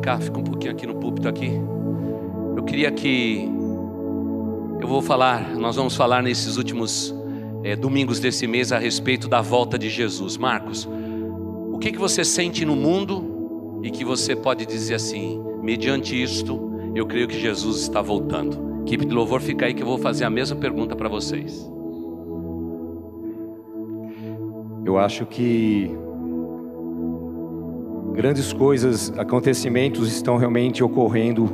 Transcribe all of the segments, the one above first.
cá, fica um pouquinho aqui no púlpito aqui. Eu queria que nós vamos falar nesses últimos domingos desse mês a respeito da volta de Jesus. Marcos, o que você sente no mundo e que você pode dizer assim, mediante isto, eu creio que Jesus está voltando? Equipe de louvor, fica aí que eu vou fazer a mesma pergunta para vocês. Eu acho que grandes coisas, acontecimentos estão realmente ocorrendo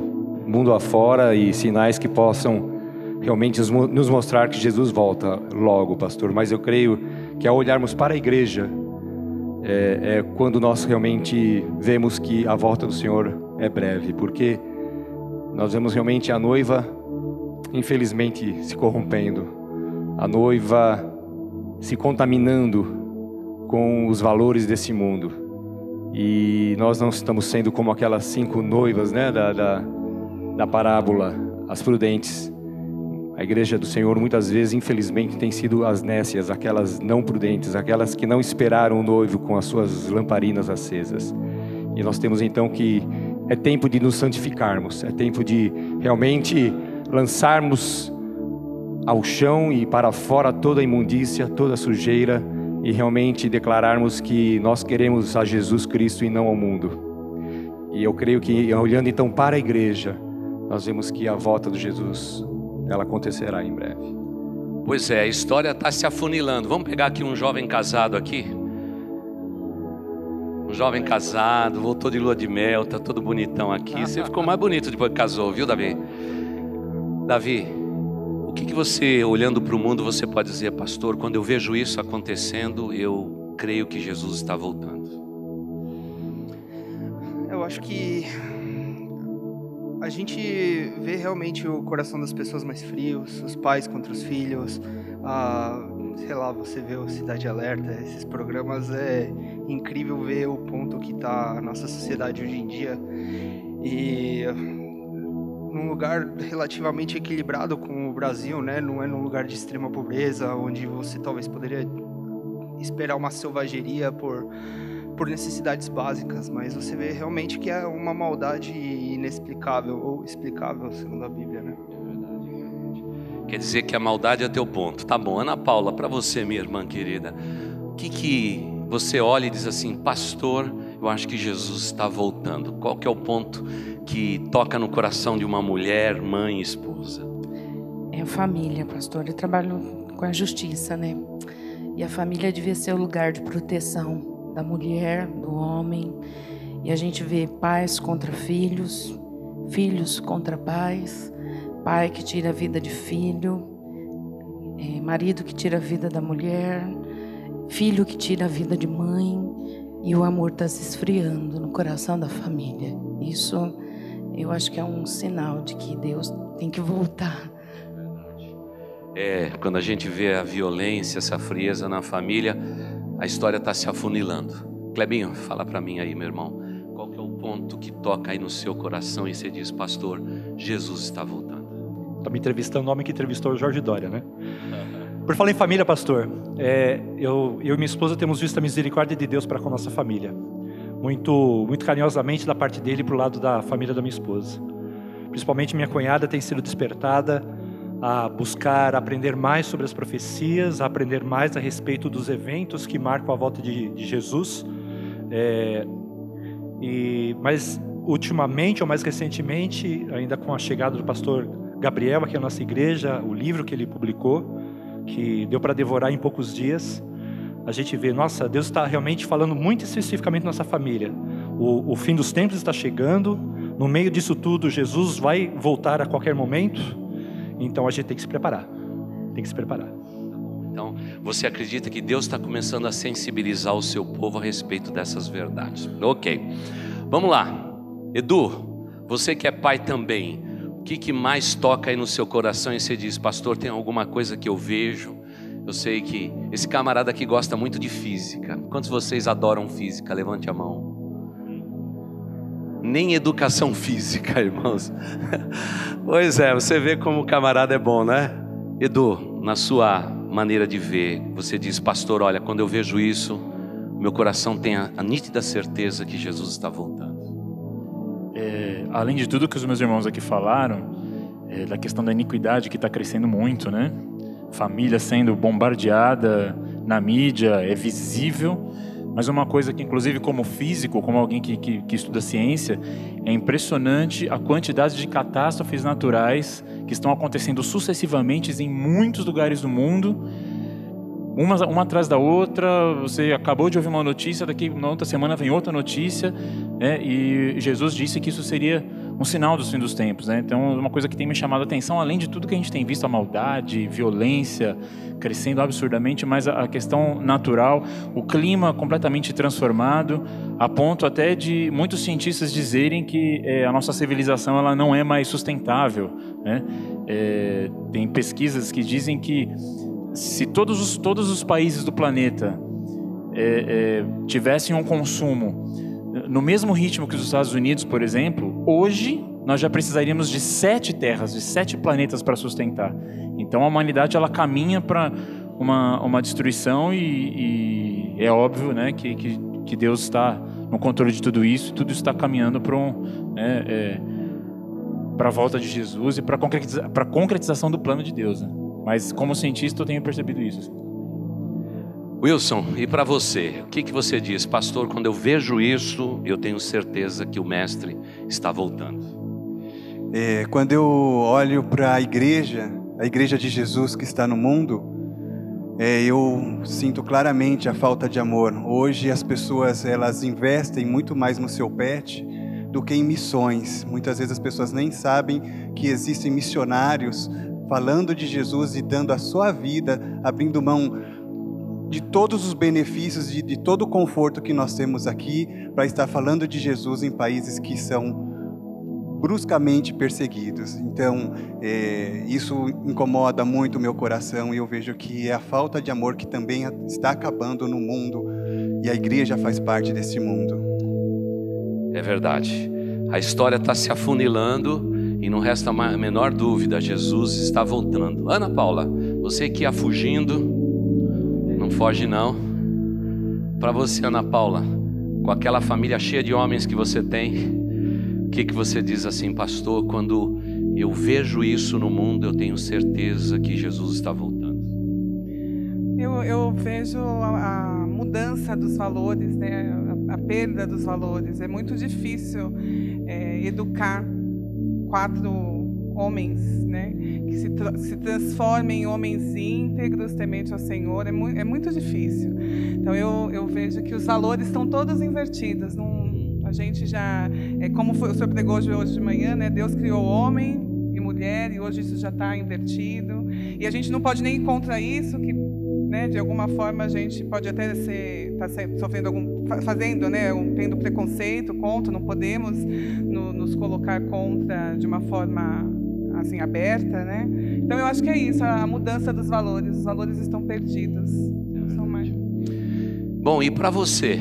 mundo afora e sinais que possam realmente nos mostrar que Jesus volta logo, pastor. Mas eu creio que ao olharmos para a igreja, é quando nós realmente vemos que a volta do Senhor é breve, porque nós vemos realmente a noiva, infelizmente, se corrompendo, a noiva se contaminando com os valores desse mundo, e nós não estamos sendo como aquelas 5 noivas, né, da parábola, as prudentes. A igreja do Senhor muitas vezes, infelizmente, tem sido as nécias, aquelas não prudentes, aquelas que não esperaram o noivo com as suas lamparinas acesas. E nós temos então que é tempo de nos santificarmos, é tempo de realmente lançarmos ao chão e para fora toda a imundícia, toda a sujeira, e realmente declararmos que nós queremos a Jesus Cristo e não ao mundo. E eu creio que, olhando então para a igreja, nós vemos que a volta de Jesus, ela acontecerá em breve. Pois é, a história está se afunilando. Vamos pegar aqui um jovem casado aqui. Um jovem casado, voltou de lua de mel, está todo bonitão aqui. Você ficou mais bonito depois que casou, viu, Davi? Davi, o que você, olhando para o mundo, você pode dizer, pastor, quando eu vejo isso acontecendo, eu creio que Jesus está voltando? Eu acho que a gente vê realmente o coração das pessoas mais frios, os pais contra os filhos, sei lá, você vê o Cidade Alerta, esses programas, é incrível ver o ponto que está a nossa sociedade hoje em dia. E num lugar relativamente equilibrado como o Brasil, né? Não é num lugar de extrema pobreza, onde você talvez poderia esperar uma selvageria por necessidades básicas, mas você vê realmente que é uma maldade inexplicável ou explicável, segundo a Bíblia, né? É verdade. Quer dizer que a maldade é teu ponto. Tá bom, Ana Paula, para você, minha irmã querida, o que você olha e diz assim, pastor, eu acho que Jesus está voltando? Qual que é o ponto que toca no coração de uma mulher, mãe e esposa? É a família, pastor. Eu trabalho com a justiça, né? E a família devia ser o lugar de proteção da mulher, do homem. E a gente vê pais contra filhos, filhos contra pais, pai que tira a vida de filho, marido que tira a vida da mulher, filho que tira a vida de mãe. E o amor está se esfriando no coração da família. Isso eu acho que é um sinal de que Deus tem que voltar. Quando a gente vê a violência, essa frieza na família, a história está se afunilando. Clebinho, fala para mim aí, meu irmão. Qual que é o ponto que toca aí no seu coração e você diz, pastor, Jesus está voltando? Está me entrevistando o homem que entrevistou o Jorge Dória, né? Por falar em família, pastor, eu e minha esposa temos visto a misericórdia de Deus para com a nossa família. Muito, muito carinhosamente da parte dele para o lado da família da minha esposa. Principalmente minha cunhada tem sido despertada a buscar aprender mais sobre as profecias, a aprender mais a respeito dos eventos que marcam a volta de Jesus. Mas ultimamente, ou mais recentemente, ainda com a chegada do pastor Gabriel aqui na nossa igreja, o livro que ele publicou, que deu para devorar em poucos dias, a gente vê, nossa, Deus está realmente falando muito especificamente na nossa família. O fim dos tempos está chegando, no meio disso tudo, Jesus vai voltar a qualquer momento. Então a gente tem que se preparar. Então, você acredita que Deus está começando a sensibilizar o seu povo a respeito dessas verdades? Ok, vamos lá. Edu, você que é pai também, o que mais toca aí no seu coração e você diz, pastor, tem alguma coisa que eu vejo? Eu sei que esse camarada aqui gosta muito de física. Quantos de vocês adoram física? Levante a mão. Nem educação física, irmãos. Pois é, você vê como o camarada é bom, né? Edu, na sua maneira de ver, você diz, pastor, olha, quando eu vejo isso, meu coração tem a nítida certeza que Jesus está voltando. além de tudo que os meus irmãos aqui falaram, da questão da iniquidade que está crescendo muito, né? Família sendo bombardeada na mídia, é visível. Mas uma coisa que, inclusive, como físico, como alguém que estuda ciência, é impressionante a quantidade de catástrofes naturais que estão acontecendo sucessivamente em muitos lugares do mundo, uma atrás da outra. Você acabou de ouvir uma notícia, daqui na outra semana vem outra notícia, né? E Jesus disse que isso seria um sinal dos fins dos tempos, né? Então, uma coisa que tem me chamado a atenção, além de tudo que a gente tem visto, a maldade, violência crescendo absurdamente, mas a questão natural, o clima completamente transformado, a ponto até de muitos cientistas dizerem que a nossa civilização ela não é mais sustentável, né? Tem pesquisas que dizem que se todos os países do planeta tivessem um consumo no mesmo ritmo que os Estados Unidos, por exemplo, hoje nós já precisaríamos de 7 terras, de 7 planetas para sustentar. Então a humanidade ela caminha para uma destruição e é óbvio, né, que Deus está no controle de tudo isso, e tudo isso está caminhando para a volta de Jesus e para a concretização do plano de Deus, né? Mas como cientista eu tenho percebido isso, assim. Wilson, e para você, o que você diz? Pastor, quando eu vejo isso, eu tenho certeza que o Mestre está voltando. Quando eu olho para a igreja de Jesus que está no mundo, eu sinto claramente a falta de amor. Hoje as pessoas elas investem muito mais no seu pet do que em missões. Muitas vezes as pessoas nem sabem que existem missionários falando de Jesus e dando a sua vida, abrindo mão de todos os benefícios, de todo o conforto que nós temos aqui, para estar falando de Jesus em países que são bruscamente perseguidos. Então, isso incomoda muito o meu coração, e eu vejo que é a falta de amor que também está acabando no mundo, e a igreja faz parte desse mundo. É verdade. A história está se afunilando e não resta a menor dúvida, Jesus está voltando. Ana Paula, você que ia fugindo, não foge não. Para você, Ana Paula, com aquela família cheia de homens que você tem, o que você diz assim? Pastor, quando eu vejo isso no mundo, eu tenho certeza que Jesus está voltando. Eu vejo a mudança dos valores, né? A perda dos valores. É muito difícil educar 4 homens, né, que se transformem em homens íntegros, tementes ao Senhor. É muito difícil. Então eu vejo que os valores estão todos invertidos. A gente já, como o senhor pregou hoje de manhã, né, Deus criou homem e mulher, e hoje isso já está invertido. E a gente não pode nem ir contra isso, que, né, de alguma forma a gente pode até estar sofrendo tendo preconceito contra, não podemos nos colocar contra de uma forma assim aberta, né? Então eu acho que é isso, a mudança dos valores. Os valores estão perdidos. Não são mais. Bom, e para você,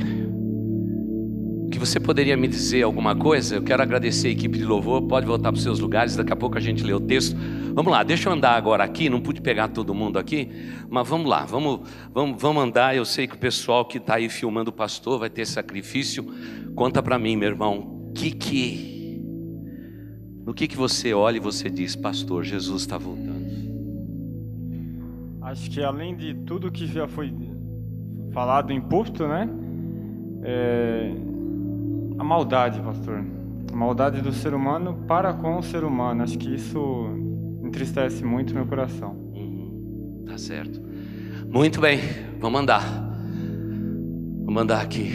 que você poderia me dizer alguma coisa? Eu quero agradecer a equipe de louvor. Pode voltar para os seus lugares, daqui a pouco a gente lê o texto. Vamos lá, deixa eu andar agora aqui. Não pude pegar todo mundo aqui, mas vamos lá, vamos andar. Eu sei que o pessoal que está aí filmando o pastor vai ter sacrifício. Conta para mim, meu irmão, no que você olha e você diz: pastor, Jesus está voltando? Acho que além de tudo que já foi falado em púlpito, né? A maldade, pastor. A maldade do ser humano para com o ser humano. Acho que isso entristece muito meu coração. Tá certo. Muito bem, vamos andar. Vamos andar aqui.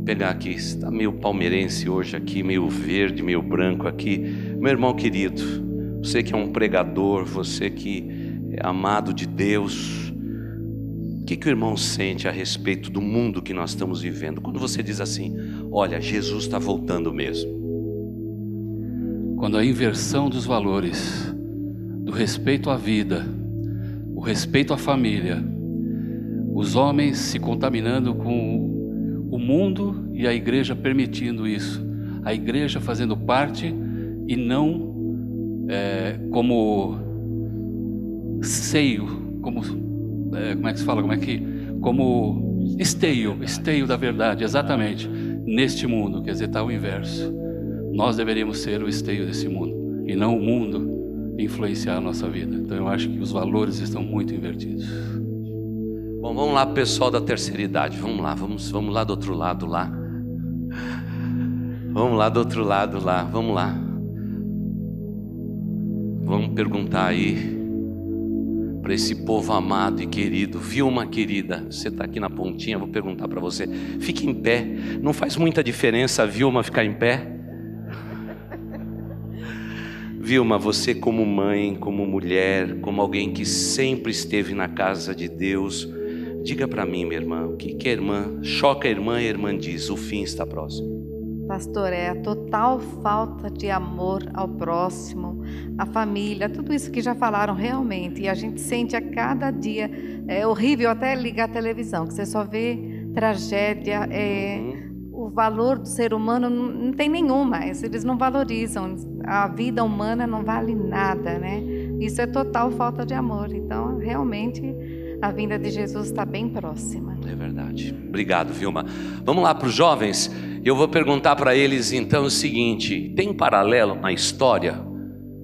Pegar aqui. Está meio palmeirense hoje aqui, meio verde, meio branco aqui. Meu irmão querido, você que é um pregador, você que é amado de Deus, o que o irmão sente a respeito do mundo que nós estamos vivendo? Quando você diz assim: olha, Jesus está voltando mesmo. Quando a inversão dos valores, do respeito à vida, o respeito à família, os homens se contaminando com o mundo e a igreja permitindo isso, a igreja fazendo parte e não como seio, como é que se fala, como esteio da verdade, exatamente, neste mundo, quer dizer, está o inverso. nós deveríamos ser o esteio desse mundo, e não o mundo influenciar a nossa vida. Então eu acho que os valores estão muito invertidos. Bom, vamos lá, pessoal da terceira idade. Vamos lá, vamos lá do outro lado lá. Vamos lá do outro lado lá, vamos lá. Vamos perguntar aí para esse povo amado e querido. Vilma, querida, você está aqui na pontinha, vou perguntar para você. Fique em pé. Não faz muita diferença a Vilma ficar em pé? Vilma, você como mãe, como mulher, como alguém que sempre esteve na casa de Deus, diga para mim, minha irmã, o que a irmã, choca a irmã diz, o fim está próximo. Pastor, é a total falta de amor ao próximo, à família, tudo isso que já falaram realmente. E a gente sente a cada dia, é horrível até ligar a televisão, que você só vê tragédia, o valor do ser humano não tem nenhum mais, eles não valorizam, a vida humana não vale nada, né? Isso é total falta de amor, então realmente a vinda de Jesus está bem próxima. É verdade. Obrigado, Vilma. Vamos lá para os jovens. Eu vou perguntar para eles então o seguinte: tem paralelo na história?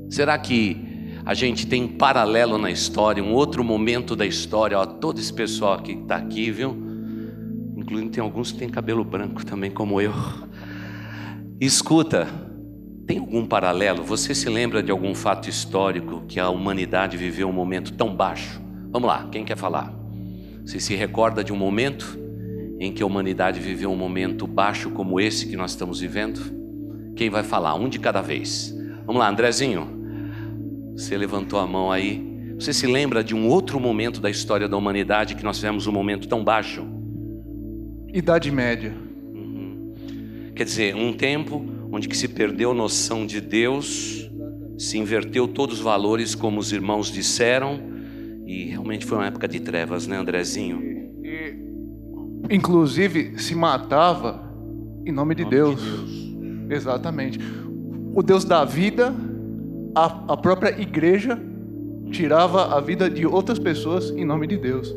Será que a gente tem paralelo na história, um outro momento da história? Ó, todo esse pessoal que está aqui, viu? Incluindo tem alguns que têm cabelo branco também, como eu. Escuta, tem algum paralelo? Você se lembra de algum fato histórico que a humanidade viveu um momento tão baixo? Vamos lá, quem quer falar? Você se recorda de um momento em que a humanidade viveu um momento baixo como esse que nós estamos vivendo? Quem vai falar? Um de cada vez. Vamos lá, Andrezinho. Você levantou a mão aí. Você se lembra de um outro momento da história da humanidade que nós tivemos um momento tão baixo? Idade Média. Quer dizer, um tempo onde que se perdeu a noção de Deus, se inverteu todos os valores, como os irmãos disseram, e realmente foi uma época de trevas, né, Andrezinho? Inclusive se matava em nome de Deus. Exatamente. O Deus da vida, a própria igreja tirava a vida de outras pessoas em nome de Deus.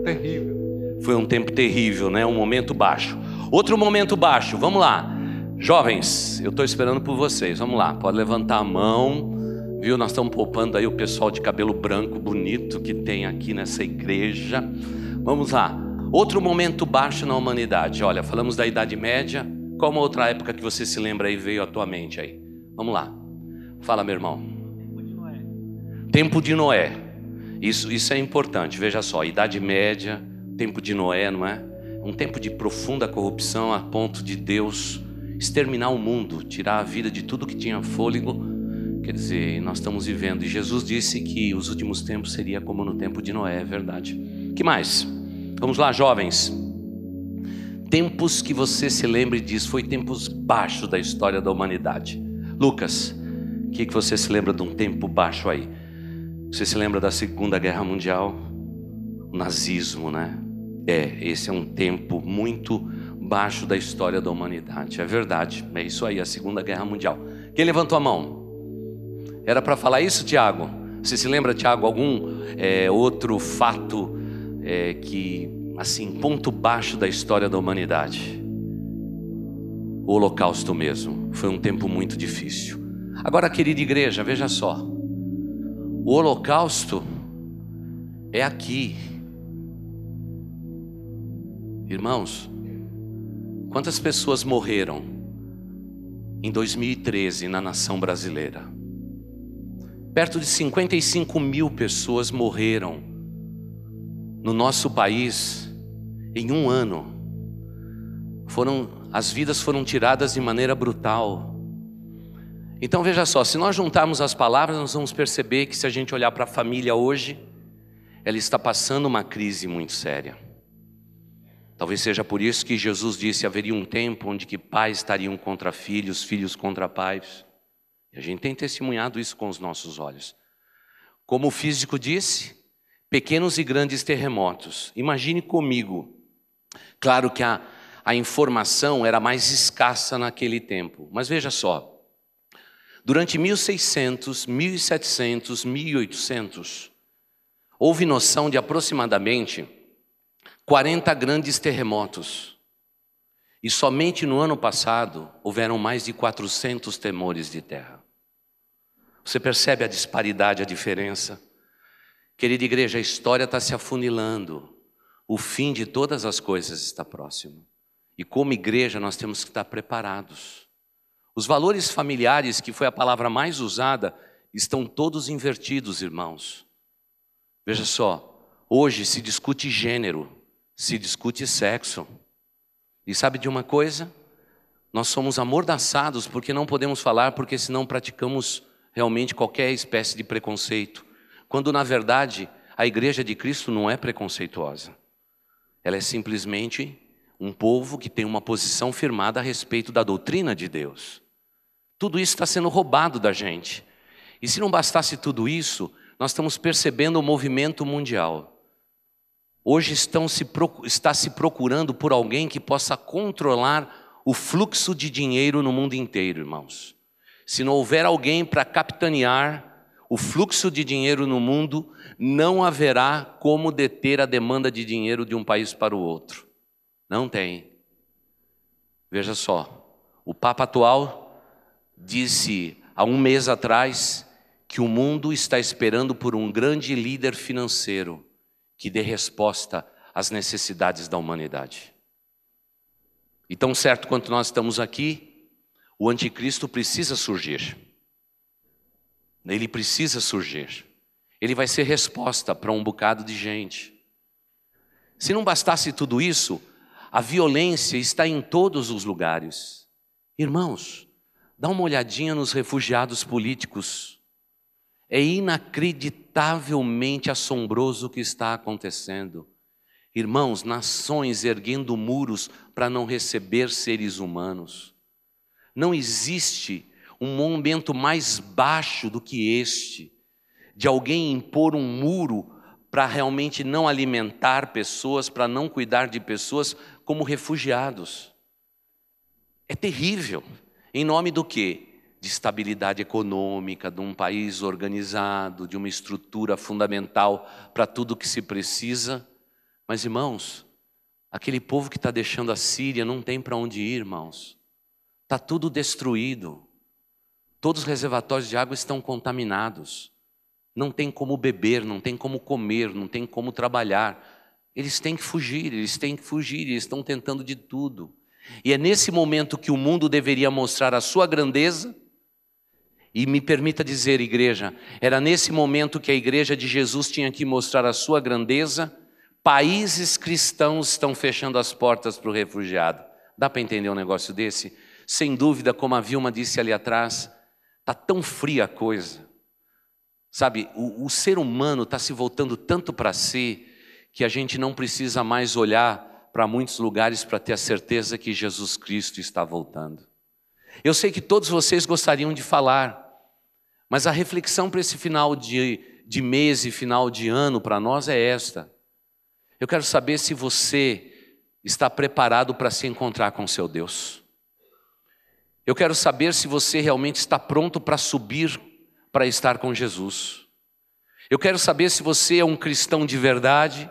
Terrível. Foi um tempo terrível, né? Um momento baixo. Outro momento baixo, vamos lá. Jovens, eu estou esperando por vocês. Vamos lá, pode levantar a mão. Viu, nós estamos poupando aí o pessoal de cabelo branco bonito que tem aqui nessa igreja. Vamos lá. Outro momento baixo na humanidade. Olha, falamos da Idade Média. Qual uma outra época que você se lembra aí, veio à tua mente aí? Vamos lá. Fala, meu irmão. Tempo de Noé. Tempo de Noé. Isso é importante. Veja só, Idade Média, tempo de Noé, não é? Um tempo de profunda corrupção a ponto de Deus exterminar o mundo, tirar a vida de tudo que tinha fôlego. Quer dizer, nós estamos vivendo. E Jesus disse que os últimos tempos seria como no tempo de Noé, é verdade. Que mais? Vamos lá, jovens. Tempos que você se lembre disso, foi tempos baixos da história da humanidade. Lucas, o que você se lembra de um tempo baixo aí? Você se lembra da Segunda Guerra Mundial? O nazismo, né? Esse é um tempo muito baixo da história da humanidade. É verdade, é isso aí, a Segunda Guerra Mundial. Quem levantou a mão? Era para falar isso, Tiago? Você se lembra, Tiago, algum outro fato que, assim, ponto baixo da história da humanidade? O Holocausto mesmo. Foi um tempo muito difícil. Agora, querida igreja, veja só. O Holocausto é aqui. Irmãos, quantas pessoas morreram em 2013 na nação brasileira? Perto de 55 mil pessoas morreram no nosso país em um ano. As vidas foram tiradas de maneira brutal. Então veja só, se nós juntarmos as palavras, nós vamos perceber que se a gente olhar para a família hoje, ela está passando uma crise muito séria. Talvez seja por isso que Jesus disse: haveria um tempo onde que pais estariam contra filhos, filhos contra pais. E a gente tem testemunhado isso com os nossos olhos. Como o físico disse, pequenos e grandes terremotos. Imagine comigo. Claro que a informação era mais escassa naquele tempo. Mas veja só. Durante 1600, 1700, 1800, houve noção de aproximadamente 40 grandes terremotos. E somente no ano passado houveram mais de 400 temores de terra. Você percebe a disparidade, a diferença? Querida igreja, a história está se afunilando. O fim de todas as coisas está próximo. E como igreja nós temos que estar preparados. Os valores familiares, que foi a palavra mais usada, estão todos invertidos, irmãos. Veja só, hoje se discute gênero, se discute sexo. E sabe de uma coisa? Nós somos amordaçados porque não podemos falar, porque senão praticamos realmente qualquer espécie de preconceito. Quando na verdade a igreja de Cristo não é preconceituosa. Ela é simplesmente um povo que tem uma posição firmada a respeito da doutrina de Deus. Tudo isso está sendo roubado da gente. E se não bastasse tudo isso, nós estamos percebendo o movimento mundial. Hoje está se procurando por alguém que possa controlar o fluxo de dinheiro no mundo inteiro, irmãos. Se não houver alguém para capitanear o fluxo de dinheiro no mundo, não haverá como deter a demanda de dinheiro de um país para o outro. Não tem. Veja só, o Papa atual disse há um mês atrás que o mundo está esperando por um grande líder financeiro que dê resposta às necessidades da humanidade. E tão certo quanto nós estamos aqui, o anticristo precisa surgir. Ele precisa surgir. Ele vai ser resposta para um bocado de gente. Se não bastasse tudo isso, a violência está em todos os lugares. Irmãos, dá uma olhadinha nos refugiados políticos. É inacreditavelmente assombroso o que está acontecendo. Irmãos, nações erguendo muros para não receber seres humanos. Não existe um momento mais baixo do que este, de alguém impor um muro para realmente não alimentar pessoas, para não cuidar de pessoas como refugiados. É terrível. Em nome do quê? De estabilidade econômica, de um país organizado, de uma estrutura fundamental para tudo que se precisa. Mas, irmãos, aquele povo que está deixando a Síria não tem para onde ir, irmãos. Está tudo destruído. Todos os reservatórios de água estão contaminados. Não tem como beber, não tem como comer, não tem como trabalhar. Eles têm que fugir, eles estão tentando de tudo. E é nesse momento que o mundo deveria mostrar a sua grandeza. E me permita dizer, igreja, era nesse momento que a igreja de Jesus tinha que mostrar a sua grandeza. Países cristãos estão fechando as portas para o refugiado. Dá para entender um negócio desse? Sem dúvida, como a Vilma disse ali atrás, está tão fria a coisa. Sabe, o ser humano está se voltando tanto para si, que a gente não precisa mais olhar para muitos lugares para ter a certeza que Jesus Cristo está voltando. Eu sei que todos vocês gostariam de falar, mas a reflexão para esse final de mês e final de ano para nós é esta. Eu quero saber se você está preparado para se encontrar com seu Deus. Eu quero saber se você realmente está pronto para subir para estar com Jesus. Eu quero saber se você é um cristão de verdade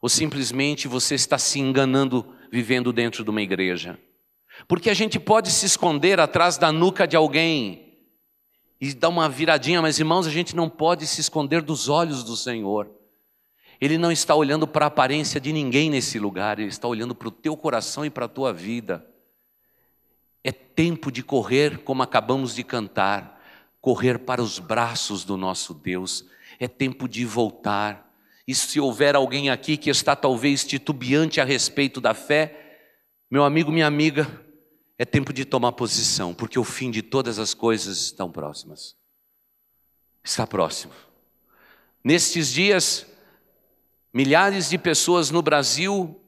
ou simplesmente você está se enganando vivendo dentro de uma igreja. Porque a gente pode se esconder atrás da nuca de alguém e dar uma viradinha, mas irmãos, a gente não pode se esconder dos olhos do Senhor. Ele não está olhando para a aparência de ninguém nesse lugar, Ele está olhando para o teu coração e para a tua vida. É tempo de correr, como acabamos de cantar, correr para os braços do nosso Deus. É tempo de voltar. E se houver alguém aqui que está talvez titubeante a respeito da fé, meu amigo, minha amiga, é tempo de tomar posição, porque o fim de todas as coisas estão próximas. Está próximo. Nestes dias, milhares de pessoas no Brasil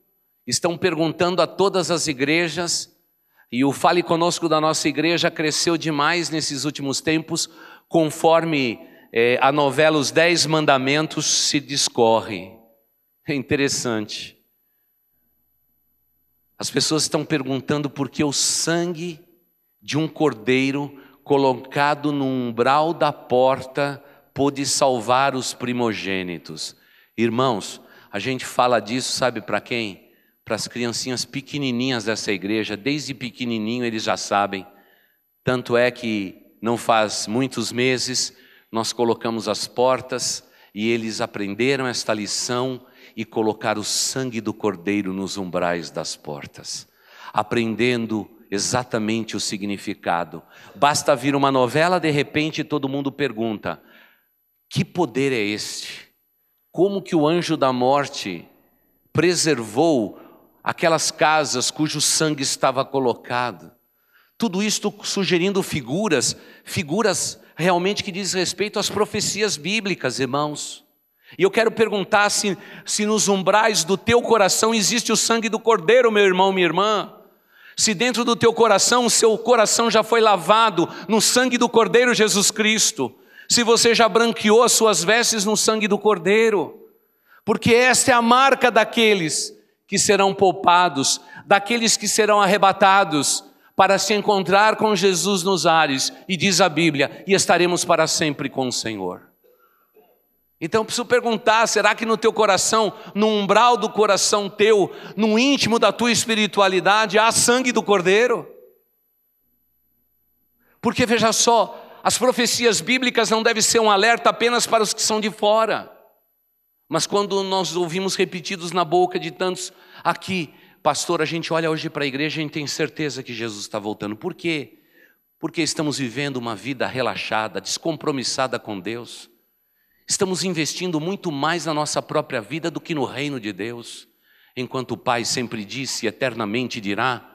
estão perguntando a todas as igrejas, e o Fale Conosco da nossa igreja cresceu demais nesses últimos tempos, conforme a novela Os 10 Mandamentos se discorre. É interessante. As pessoas estão perguntando por que o sangue de um cordeiro colocado no umbral da porta pôde salvar os primogênitos. Irmãos, a gente fala disso, sabe para quem? para as criancinhas pequenininhas dessa igreja, desde pequenininho eles já sabem. Tanto é que não faz muitos meses nós colocamos as portas e eles aprenderam esta lição e colocaram o sangue do Cordeiro nos umbrais das portas, aprendendo exatamente o significado. Basta vir uma novela, de repente todo mundo pergunta: que poder é este? Como que o anjo da morte preservou aquelas casas cujo sangue estava colocado? Tudo isto sugerindo figuras realmente que diz respeito às profecias bíblicas, irmãos. E eu quero perguntar se nos umbrais do teu coração existe o sangue do Cordeiro, meu irmão, minha irmã. Se dentro do teu coração, o seu coração já foi lavado no sangue do Cordeiro Jesus Cristo. Se você já branqueou as suas vestes no sangue do Cordeiro. Porque esta é a marca daqueles que serão poupados, daqueles que serão arrebatados, para se encontrar com Jesus nos ares, e diz a Bíblia, e estaremos para sempre com o Senhor. Então eu preciso perguntar, será que no teu coração, no umbral do coração teu, no íntimo da tua espiritualidade, há sangue do Cordeiro? Porque veja só, as profecias bíblicas não devem ser um alerta apenas para os que são de fora, mas quando nós ouvimos repetidos na boca de tantos aqui, pastor, a gente olha hoje para a igreja e a gente tem certeza que Jesus está voltando. Por quê? Porque estamos vivendo uma vida relaxada, descompromissada com Deus. Estamos investindo muito mais na nossa própria vida do que no reino de Deus. Enquanto o Pai sempre disse e eternamente dirá: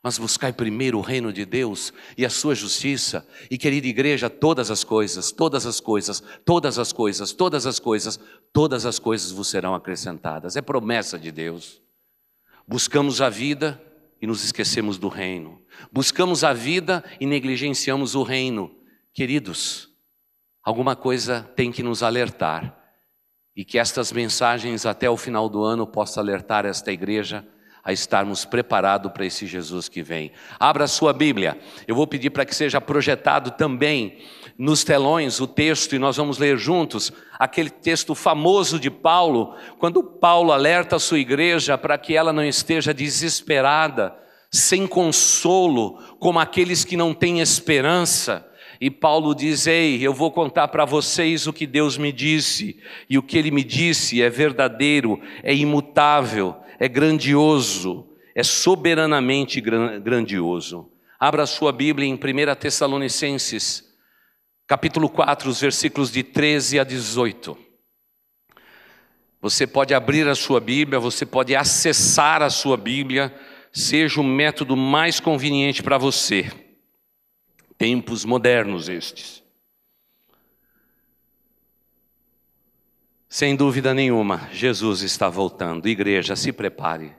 mas buscai primeiro o reino de Deus e a sua justiça. E querida igreja, todas as coisas vos serão acrescentadas. É promessa de Deus. Buscamos a vida e nos esquecemos do reino. Buscamos a vida e negligenciamos o reino. Queridos, alguma coisa tem que nos alertar. E que estas mensagens até o final do ano possam alertar esta igreja a estarmos preparados para esse Jesus que vem. Abra a sua Bíblia. Eu vou pedir para que seja projetado também nos telões o texto, e nós vamos ler juntos aquele texto famoso de Paulo, quando Paulo alerta a sua igreja para que ela não esteja desesperada, sem consolo, como aqueles que não têm esperança. E Paulo diz: ei, eu vou contar para vocês o que Deus me disse, e o que Ele me disse é verdadeiro, é imutável, é grandioso, é soberanamente grandioso. Abra a sua Bíblia em 1 Tessalonicenses, capítulo 4, os versículos de 13 a 18. Você pode abrir a sua Bíblia, você pode acessar a sua Bíblia, seja o método mais conveniente para você. Tempos modernos estes. Sem dúvida nenhuma, Jesus está voltando. Igreja, se prepare.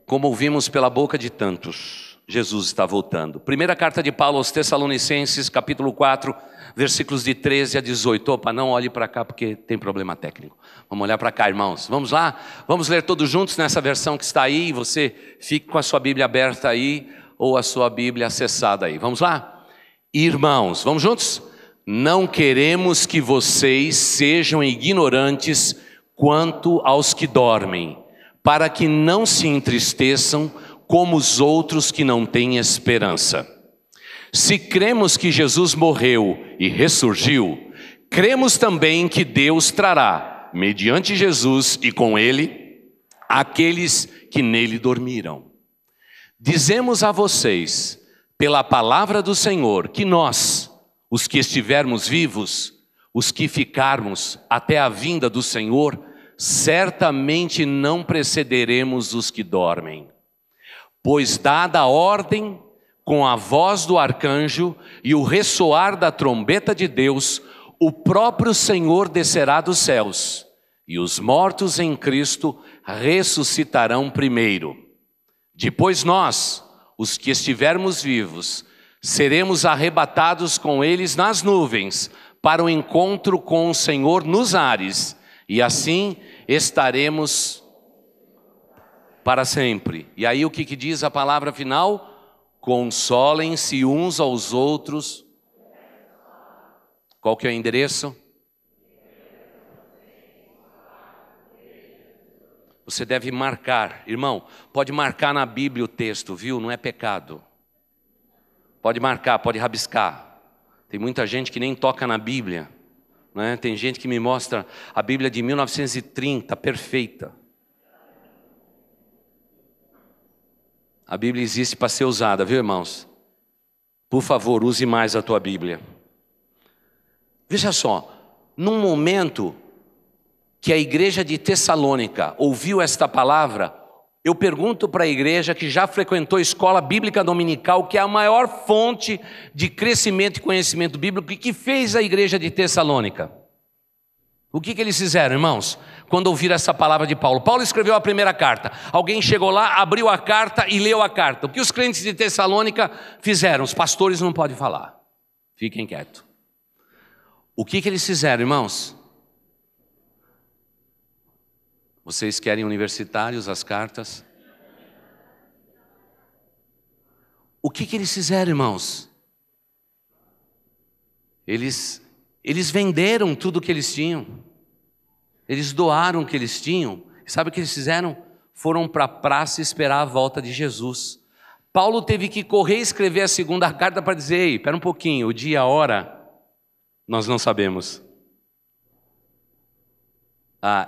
Como ouvimos pela boca de tantos, Jesus está voltando. Primeira carta de Paulo aos Tessalonicenses, capítulo 4, versículos de 13 a 18. Opa, não olhe para cá porque tem problema técnico. Vamos olhar para cá, irmãos. Vamos lá? Vamos ler todos juntos nessa versão que está aí. Você fique com a sua Bíblia aberta aí, ou a sua Bíblia acessada aí. Vamos lá? Irmãos, vamos juntos? Não queremos que vocês sejam ignorantes quanto aos que dormem, para que não se entristeçam como os outros que não têm esperança. Se cremos que Jesus morreu e ressurgiu, cremos também que Deus trará, mediante Jesus e com Ele, aqueles que nele dormiram. Dizemos a vocês, pela palavra do Senhor, que nós, os que estivermos vivos, os que ficarmos até a vinda do Senhor, certamente não precederemos os que dormem. Pois dada a ordem, com a voz do arcanjo e o ressoar da trombeta de Deus, o próprio Senhor descerá dos céus, e os mortos em Cristo ressuscitarão primeiro. Depois nós, os que estivermos vivos, seremos arrebatados com eles nas nuvens, para o encontro com o Senhor nos ares, e assim estaremos para sempre. E aí o que diz a palavra final? Consolem-se uns aos outros. Qual que é o endereço? Você deve marcar. Irmão, pode marcar na Bíblia o texto, viu? Não é pecado. Pode marcar, pode rabiscar. Tem muita gente que nem toca na Bíblia, né? Tem gente que me mostra a Bíblia de 1930, perfeita. A Bíblia existe para ser usada, viu, irmãos? Por favor, use mais a tua Bíblia. Veja só, num momento que a igreja de Tessalônica ouviu esta palavra, eu pergunto para a igreja que já frequentou a escola bíblica dominical, que é a maior fonte de crescimento e conhecimento bíblico, o que fez a igreja de Tessalônica? O que eles fizeram, irmãos? Quando ouviram essa palavra de Paulo. Paulo escreveu a primeira carta. Alguém chegou lá, abriu a carta e leu a carta. O que os crentes de Tessalônica fizeram? Os pastores não podem falar. Fiquem quietos. O que eles fizeram, irmãos? Vocês querem universitários, as cartas? O que eles fizeram, irmãos? Eles venderam tudo o que eles tinham. Eles doaram o que eles tinham. E sabe o que eles fizeram? Foram para a praça esperar a volta de Jesus. Paulo teve que correr e escrever a segunda carta para dizer: ei, espera um pouquinho, o dia, a hora, nós não sabemos.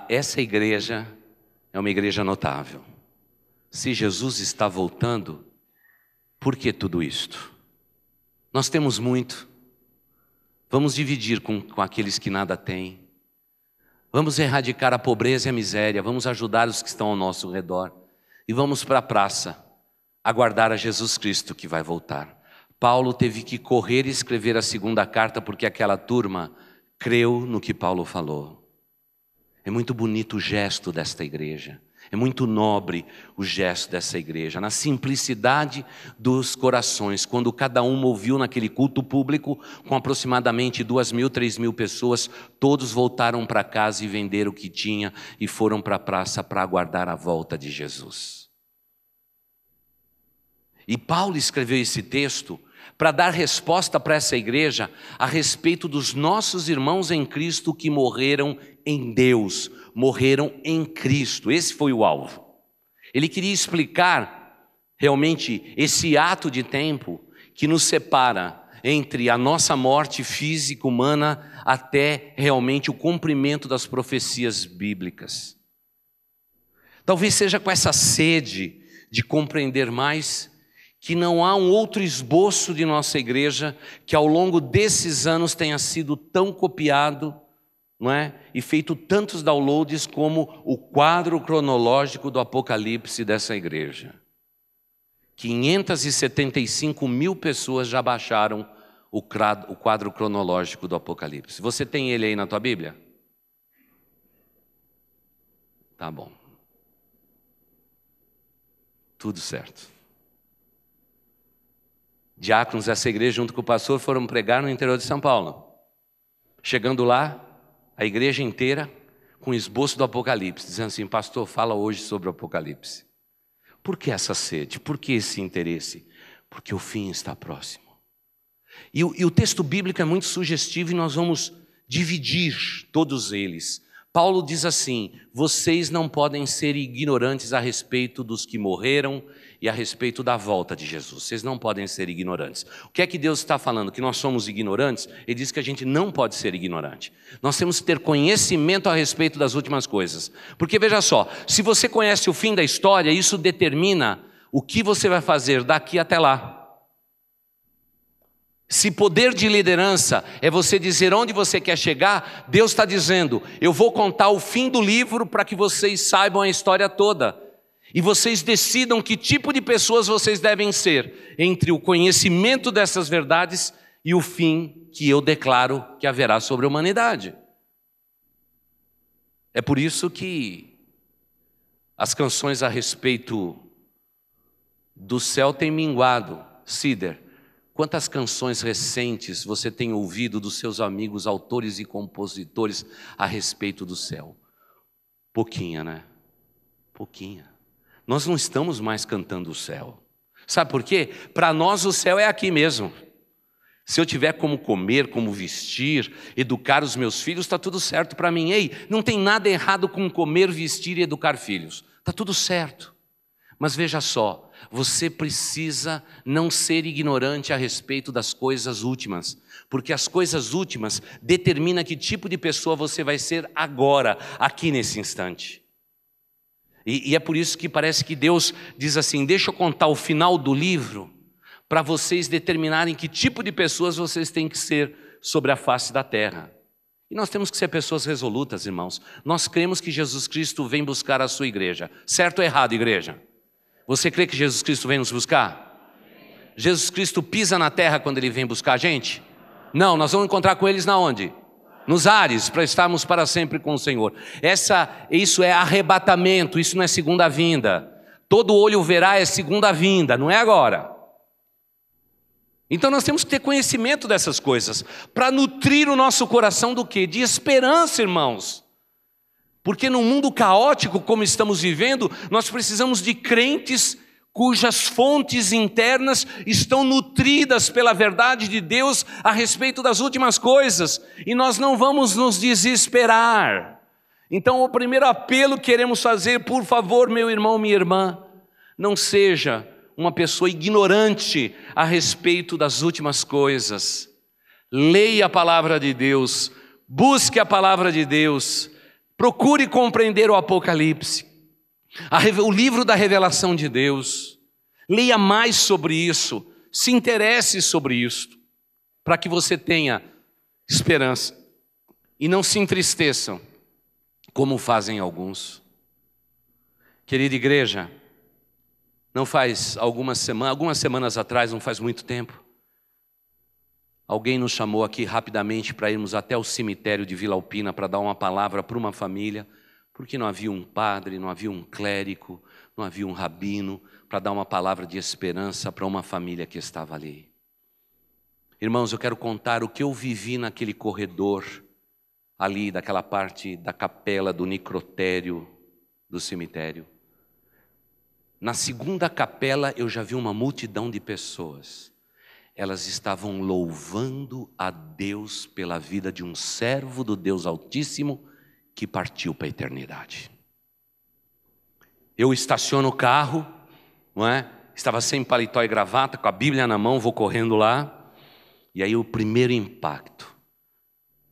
Essa igreja é uma igreja notável. Se Jesus está voltando, por que tudo isto? Nós temos muito. Vamos dividir com aqueles que nada têm. Vamos erradicar a pobreza e a miséria. Vamos ajudar os que estão ao nosso redor. E vamos para a praça, aguardar a Jesus Cristo que vai voltar. Paulo teve que correr e escrever a segunda carta porque aquela turma creu no que Paulo falou. É muito bonito o gesto desta igreja. É muito nobre o gesto dessa igreja, na simplicidade dos corações. Quando cada um ouviu naquele culto público, com aproximadamente 2.000, 3.000 pessoas, todos voltaram para casa e venderam o que tinha e foram para a praça para aguardar a volta de Jesus. E Paulo escreveu esse texto para dar resposta para essa igreja a respeito dos nossos irmãos em Cristo que morreram em Deus, morreram em Cristo. Esse foi o alvo. Ele queria explicar realmente esse ato de tempo que nos separa entre a nossa morte física humana até realmente o cumprimento das profecias bíblicas. Talvez seja com essa sede de compreender mais que não há um outro esboço de nossa igreja que ao longo desses anos tenha sido tão copiado, não é? E feito tantos downloads como o quadro cronológico do Apocalipse dessa igreja. 575.000 pessoas já baixaram o quadro cronológico do Apocalipse. Você tem ele aí na tua Bíblia? Tá bom. Tudo certo. Diáconos dessa igreja, junto com o pastor, foram pregar no interior de São Paulo. Chegando lá, a igreja inteira com esboço do Apocalipse, dizendo assim: pastor, fala hoje sobre o Apocalipse. Por que essa sede? Por que esse interesse? Porque o fim está próximo. E o texto bíblico é muito sugestivo e nós vamos dividir todos eles. Paulo diz assim: vocês não podem ser ignorantes a respeito dos que morreram e a respeito da volta de Jesus. Vocês não podem ser ignorantes. O que é que Deus está falando? Que nós somos ignorantes? Ele diz que a gente não pode ser ignorante. Nós temos que ter conhecimento a respeito das últimas coisas. Porque veja só, se você conhece o fim da história, isso determina o que você vai fazer daqui até lá. Se poder de liderança é você dizer onde você quer chegar, Deus está dizendo: eu vou contar o fim do livro para que vocês saibam a história toda. E vocês decidam que tipo de pessoas vocês devem ser, entre o conhecimento dessas verdades e o fim que eu declaro que haverá sobre a humanidade. É por isso que as canções a respeito do céu têm minguado. Cider, quantas canções recentes você tem ouvido dos seus amigos autores e compositores a respeito do céu? Pouquinha, né? Pouquinha. Nós não estamos mais cantando o céu. Sabe por quê? Para nós o céu é aqui mesmo. Se eu tiver como comer, como vestir, educar os meus filhos, está tudo certo para mim. Ei, não tem nada errado com comer, vestir e educar filhos. Está tudo certo. Mas veja só, você precisa não ser ignorante a respeito das coisas últimas, porque as coisas últimas determinam que tipo de pessoa você vai ser agora, aqui nesse instante. E é por isso que parece que Deus diz assim, deixa eu contar o final do livro, para vocês determinarem que tipo de pessoas vocês têm que ser sobre a face da terra. E nós temos que ser pessoas resolutas, irmãos. Nós cremos que Jesus Cristo vem buscar a sua igreja. Certo ou errado, igreja? Você crê que Jesus Cristo vem nos buscar? Jesus Cristo pisa na terra quando Ele vem buscar a gente? Não, nós vamos encontrar com eles na onde? Nos ares, para estarmos para sempre com o Senhor. Isso é arrebatamento, isso não é segunda vinda. Todo olho verá é segunda vinda, não é agora. Então nós temos que ter conhecimento dessas coisas, para nutrir o nosso coração do quê? De esperança, irmãos. Porque num mundo caótico como estamos vivendo, nós precisamos de crentes cujas fontes internas estão nutridas pela verdade de Deus a respeito das últimas coisas, e nós não vamos nos desesperar. Então o primeiro apelo que queremos fazer, por favor, meu irmão, minha irmã, não seja uma pessoa ignorante a respeito das últimas coisas. Leia a palavra de Deus, busque a palavra de Deus, procure compreender o Apocalipse, o livro da revelação de Deus. Leia mais sobre isso, se interesse sobre isso, para que você tenha esperança e não se entristeçam, como fazem alguns. Querida igreja, não faz algumas semanas atrás, não faz muito tempo, alguém nos chamou aqui rapidamente para irmos até o cemitério de Vila Alpina para dar uma palavra para uma família, porque não havia um padre, não havia um clérigo, não havia um rabino, para dar uma palavra de esperança para uma família que estava ali. Irmãos, eu quero contar o que eu vivi naquele corredor, ali daquela parte da capela do necrotério do cemitério. Na segunda capela eu já vi uma multidão de pessoas. Elas estavam louvando a Deus pela vida de um servo do Deus Altíssimo que partiu para a eternidade. Eu estaciono o carro, não é? Estava sem paletó e gravata, com a Bíblia na mão, vou correndo lá. E aí o primeiro impacto,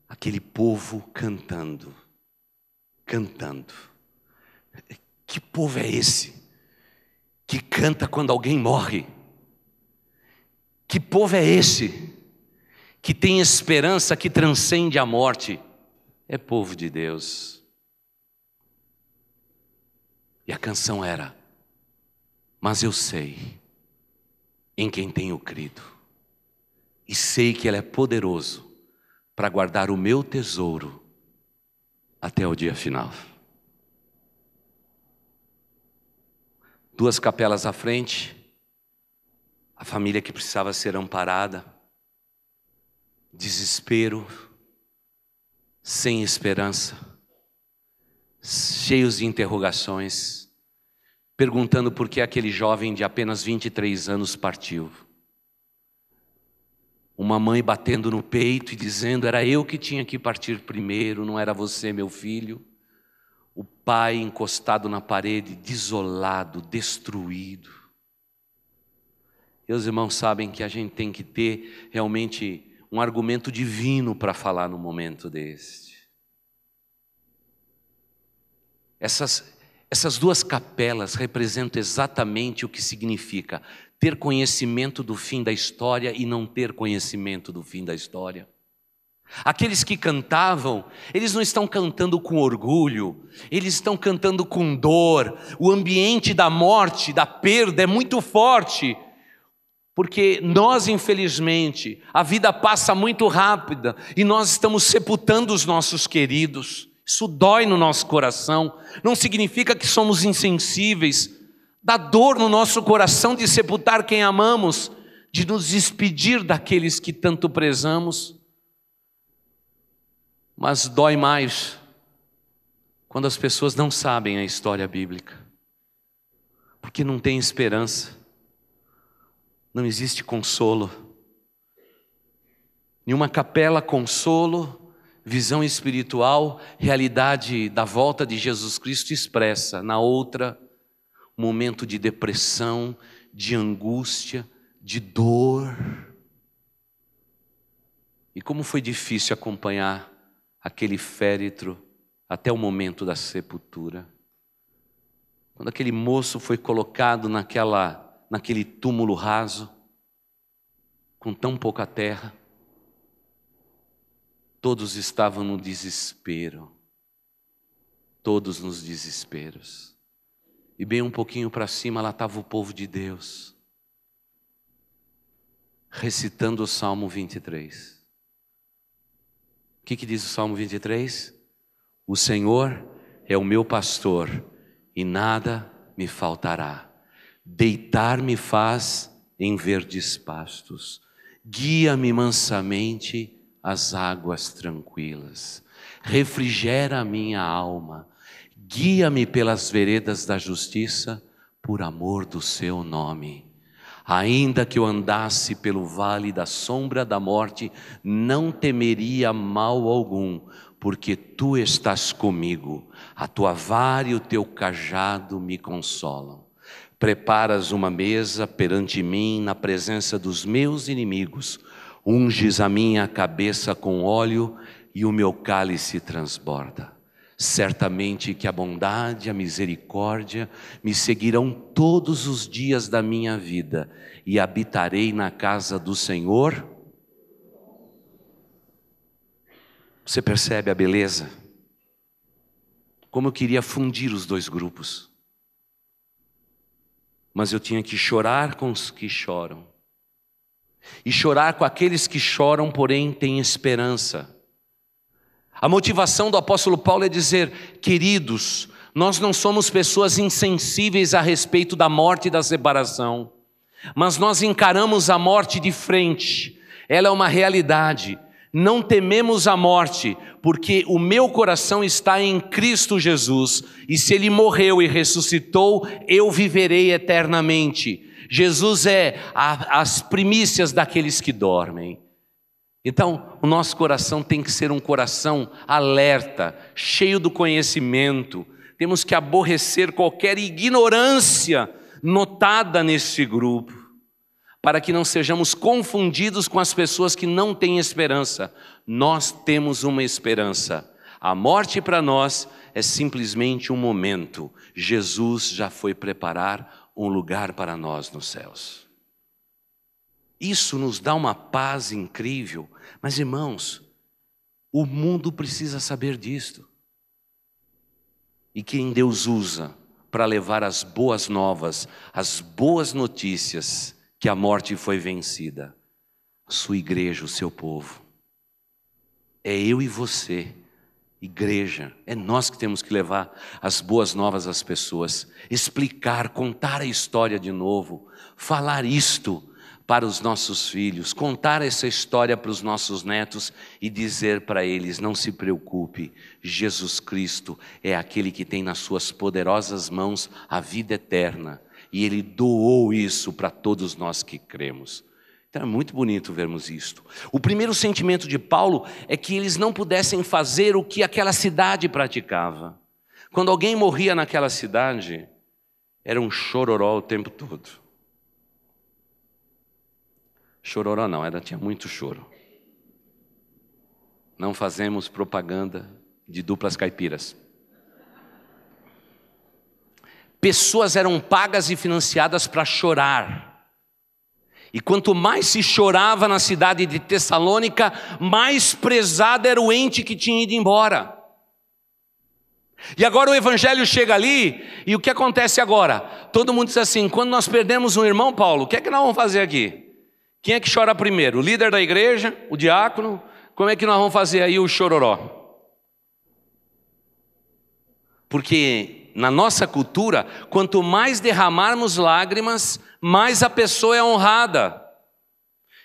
aquele povo cantando. Que povo é esse que canta quando alguém morre? Que povo é esse que tem esperança que transcende a morte? É povo de Deus. E a canção era: mas eu sei em quem tenho crido, e sei que Ele é poderoso para guardar o meu tesouro até o dia final. Duas capelas à frente, a família que precisava ser amparada, desespero, sem esperança, cheios de interrogações, perguntando por que aquele jovem de apenas 23 anos partiu. Uma mãe batendo no peito e dizendo: era eu que tinha que partir primeiro, não era você, meu filho. O pai encostado na parede, desolado, destruído. E os irmãos sabem que a gente tem que ter realmente um argumento divino para falar no momento deste. Essas duas capelas representam exatamente o que significa ter conhecimento do fim da história e não ter conhecimento do fim da história. Aqueles que cantavam, eles não estão cantando com orgulho, eles estão cantando com dor. O ambiente da morte, da perda é muito forte, porque nós, infelizmente, a vida passa muito rápida e nós estamos sepultando os nossos queridos. Isso dói no nosso coração, não significa que somos insensíveis. Dá dor no nosso coração de sepultar quem amamos, de nos despedir daqueles que tanto prezamos. Mas dói mais quando as pessoas não sabem a história bíblica, porque não tem esperança, não existe consolo. Em uma capela, consolo, visão espiritual, realidade da volta de Jesus Cristo expressa. Na outra, momento de depressão, de angústia, de dor. E como foi difícil acompanhar aquele féretro até o momento da sepultura. Quando aquele moço foi colocado naquele túmulo raso, com tão pouca terra, todos estavam no desespero, todos nos desesperos. E bem um pouquinho para cima, lá estava o povo de Deus, recitando o Salmo 23. O que diz o Salmo 23? O Senhor é o meu pastor e nada me faltará. Deitar-me faz em verdes pastos, guia-me mansamente às águas tranquilas, refrigera a minha alma, guia-me pelas veredas da justiça, por amor do seu nome. Ainda que eu andasse pelo vale da sombra da morte, não temeria mal algum, porque tu estás comigo, a tua vara e o teu cajado me consolam. Preparas uma mesa perante mim na presença dos meus inimigos, unges a minha cabeça com óleo e o meu cálice transborda. Certamente que a bondade e a misericórdia me seguirão todos os dias da minha vida e habitarei na casa do Senhor. Você percebe a beleza? Como eu queria fundir os dois grupos. Mas eu tinha que chorar com os que choram. E chorar com aqueles que choram, porém têm esperança. A motivação do apóstolo Paulo é dizer: queridos, nós não somos pessoas insensíveis a respeito da morte e da separação, mas nós encaramos a morte de frente, ela é uma realidade. Não tememos a morte, porque o meu coração está em Cristo Jesus, e se Ele morreu e ressuscitou, eu viverei eternamente. Jesus é as primícias daqueles que dormem. Então, o nosso coração tem que ser um coração alerta, cheio do conhecimento. Temos que aborrecer qualquer ignorância notada nesse grupo, para que não sejamos confundidos com as pessoas que não têm esperança. Nós temos uma esperança. A morte para nós é simplesmente um momento. Jesus já foi preparar um lugar para nós nos céus. Isso nos dá uma paz incrível. Mas, irmãos, o mundo precisa saber disto. E quem Deus usa para levar as boas novas, as boas notícias, que a morte foi vencida? A sua igreja, o seu povo. É eu e você, igreja. É nós que temos que levar as boas novas às pessoas. Explicar, contar a história de novo. Falar isto para os nossos filhos. Contar essa história para os nossos netos e dizer para eles: não se preocupe, Jesus Cristo é aquele que tem nas suas poderosas mãos a vida eterna. E Ele doou isso para todos nós que cremos. Então é muito bonito vermos isto. O primeiro sentimento de Paulo é que eles não pudessem fazer o que aquela cidade praticava. Quando alguém morria naquela cidade, era um chororó o tempo todo. Chororó não, tinha muito choro. Não fazemos propaganda de duplas caipiras. Pessoas eram pagas e financiadas para chorar. E quanto mais se chorava na cidade de Tessalônica, mais prezado era o ente que tinha ido embora. E agora o evangelho chega ali, e o que acontece agora? Todo mundo diz assim: quando nós perdemos um irmão, Paulo, o que é que nós vamos fazer aqui? Quem é que chora primeiro? O líder da igreja? O diácono? Como é que nós vamos fazer aí o chororó? Porque na nossa cultura, quanto mais derramarmos lágrimas, mais a pessoa é honrada.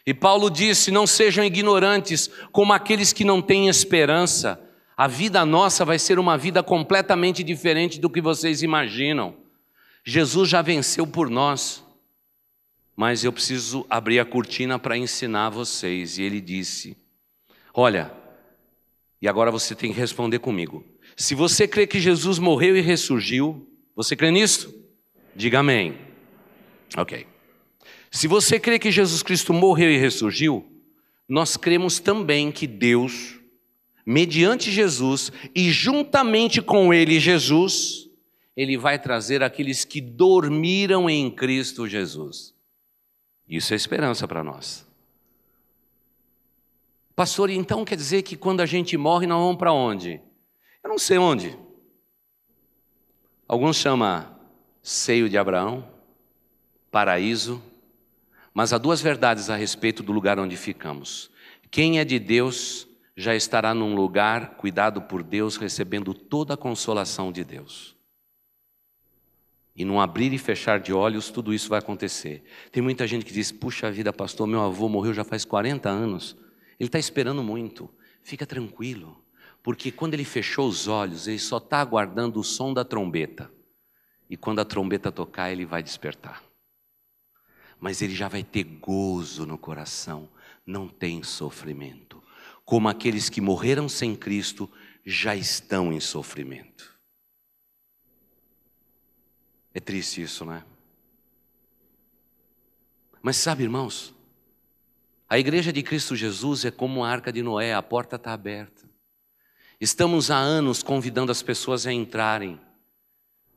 E Paulo disse: não sejam ignorantes como aqueles que não têm esperança. A vida nossa vai ser uma vida completamente diferente do que vocês imaginam. Jesus já venceu por nós. Mas eu preciso abrir a cortina para ensinar vocês. E ele disse: Olha, e agora você tem que responder comigo. Se você crê que Jesus morreu e ressurgiu, você crê nisso? Diga amém. Ok. Se você crê que Jesus Cristo morreu e ressurgiu, nós cremos também que Deus, mediante Jesus e juntamente com Ele, Jesus, Ele vai trazer aqueles que dormiram em Cristo Jesus. Isso é esperança para nós. Pastor, então quer dizer que quando a gente morre, nós vamos para onde? Eu não sei onde. Alguns chamam seio de Abraão, paraíso, mas há duas verdades a respeito do lugar onde ficamos. Quem é de Deus já estará num lugar cuidado por Deus, recebendo toda a consolação de Deus. E num abrir e fechar de olhos, tudo isso vai acontecer. Tem muita gente que diz, puxa vida, pastor, meu avô morreu já faz 40 anos. Ele está esperando muito. Fica tranquilo, porque quando ele fechou os olhos, ele só está aguardando o som da trombeta. E quando a trombeta tocar, ele vai despertar. Mas ele já vai ter gozo no coração, não tem sofrimento. Como aqueles que morreram sem Cristo já estão em sofrimento. É triste isso, não é? Mas sabe, irmãos, a igreja de Cristo Jesus é como a arca de Noé, a porta está aberta. Estamos há anos convidando as pessoas a entrarem,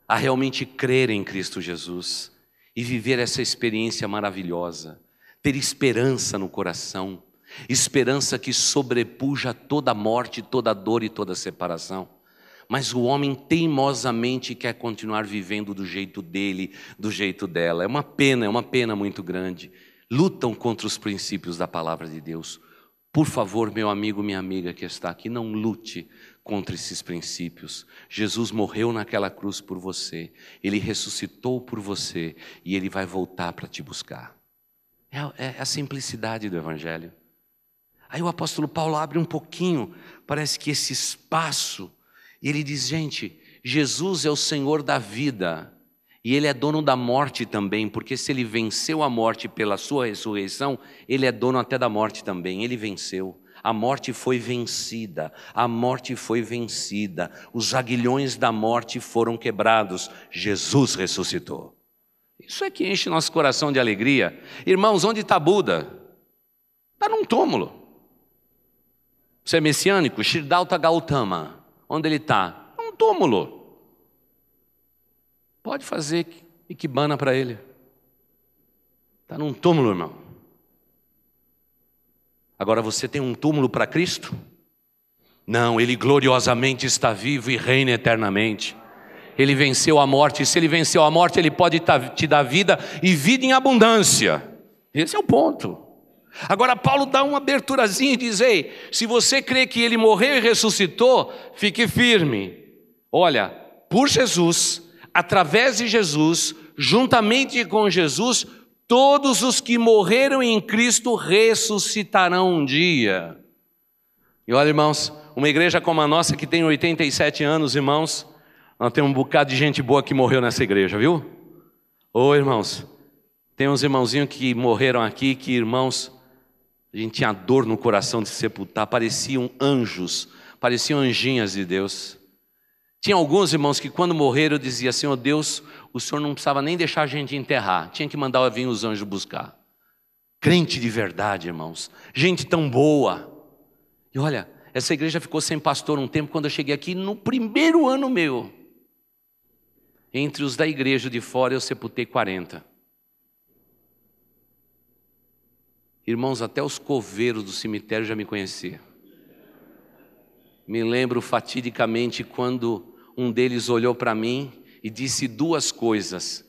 a realmente crer em Cristo Jesus e viver essa experiência maravilhosa, ter esperança no coração, esperança que sobrepuja toda a morte, toda a dor e toda a separação. Mas o homem teimosamente quer continuar vivendo do jeito dele, do jeito dela. É uma pena muito grande. Lutam contra os princípios da palavra de Deus. Por favor, meu amigo, minha amiga que está aqui, não lute contra esses princípios. Jesus morreu naquela cruz por você. Ele ressuscitou por você e Ele vai voltar para te buscar. É a simplicidade do Evangelho. Aí o apóstolo Paulo abre um pouquinho, parece que esse espaço, e ele diz, gente, Jesus é o Senhor da vida. E Ele é dono da morte também, porque se Ele venceu a morte pela sua ressurreição, Ele é dono até da morte também, Ele venceu. A morte foi vencida, a morte foi vencida, os aguilhões da morte foram quebrados, Jesus ressuscitou. Isso é que enche nosso coração de alegria. Irmãos, onde está Buda? Está num túmulo. Você é messiânico? Siddhartha Gautama, onde ele está? Num túmulo. Pode fazer ikebana para ele. Está num túmulo, irmão. Agora você tem um túmulo para Cristo? Não, Ele gloriosamente está vivo e reina eternamente. Ele venceu a morte. E se Ele venceu a morte, Ele pode te dar vida e vida em abundância. Esse é o ponto. Agora Paulo dá uma aberturazinha e diz, ei, se você crê que Ele morreu e ressuscitou, fique firme. Olha, por Jesus, através de Jesus, juntamente com Jesus, todos os que morreram em Cristo ressuscitarão um dia. E olha, irmãos, uma igreja como a nossa que tem 87 anos, irmãos, nós temos um bocado de gente boa que morreu nessa igreja, viu? Ô, irmãos, tem uns irmãozinhos que morreram aqui, que irmãos, a gente tinha dor no coração de sepultar, pareciam anjos, pareciam anjinhas de Deus. Tinha alguns irmãos que quando morreram eu dizia, Senhor Deus, o Senhor não precisava nem deixar a gente enterrar, tinha que mandar vir os anjos buscar. Crente de verdade, irmãos, gente tão boa. E olha, essa igreja ficou sem pastor um tempo, quando eu cheguei aqui no primeiro ano meu. Entre os da igreja de fora eu sepultei 40. Irmãos, até os coveiros do cemitério já me conheciam. Me lembro fatidicamente quando um deles olhou para mim e disse duas coisas.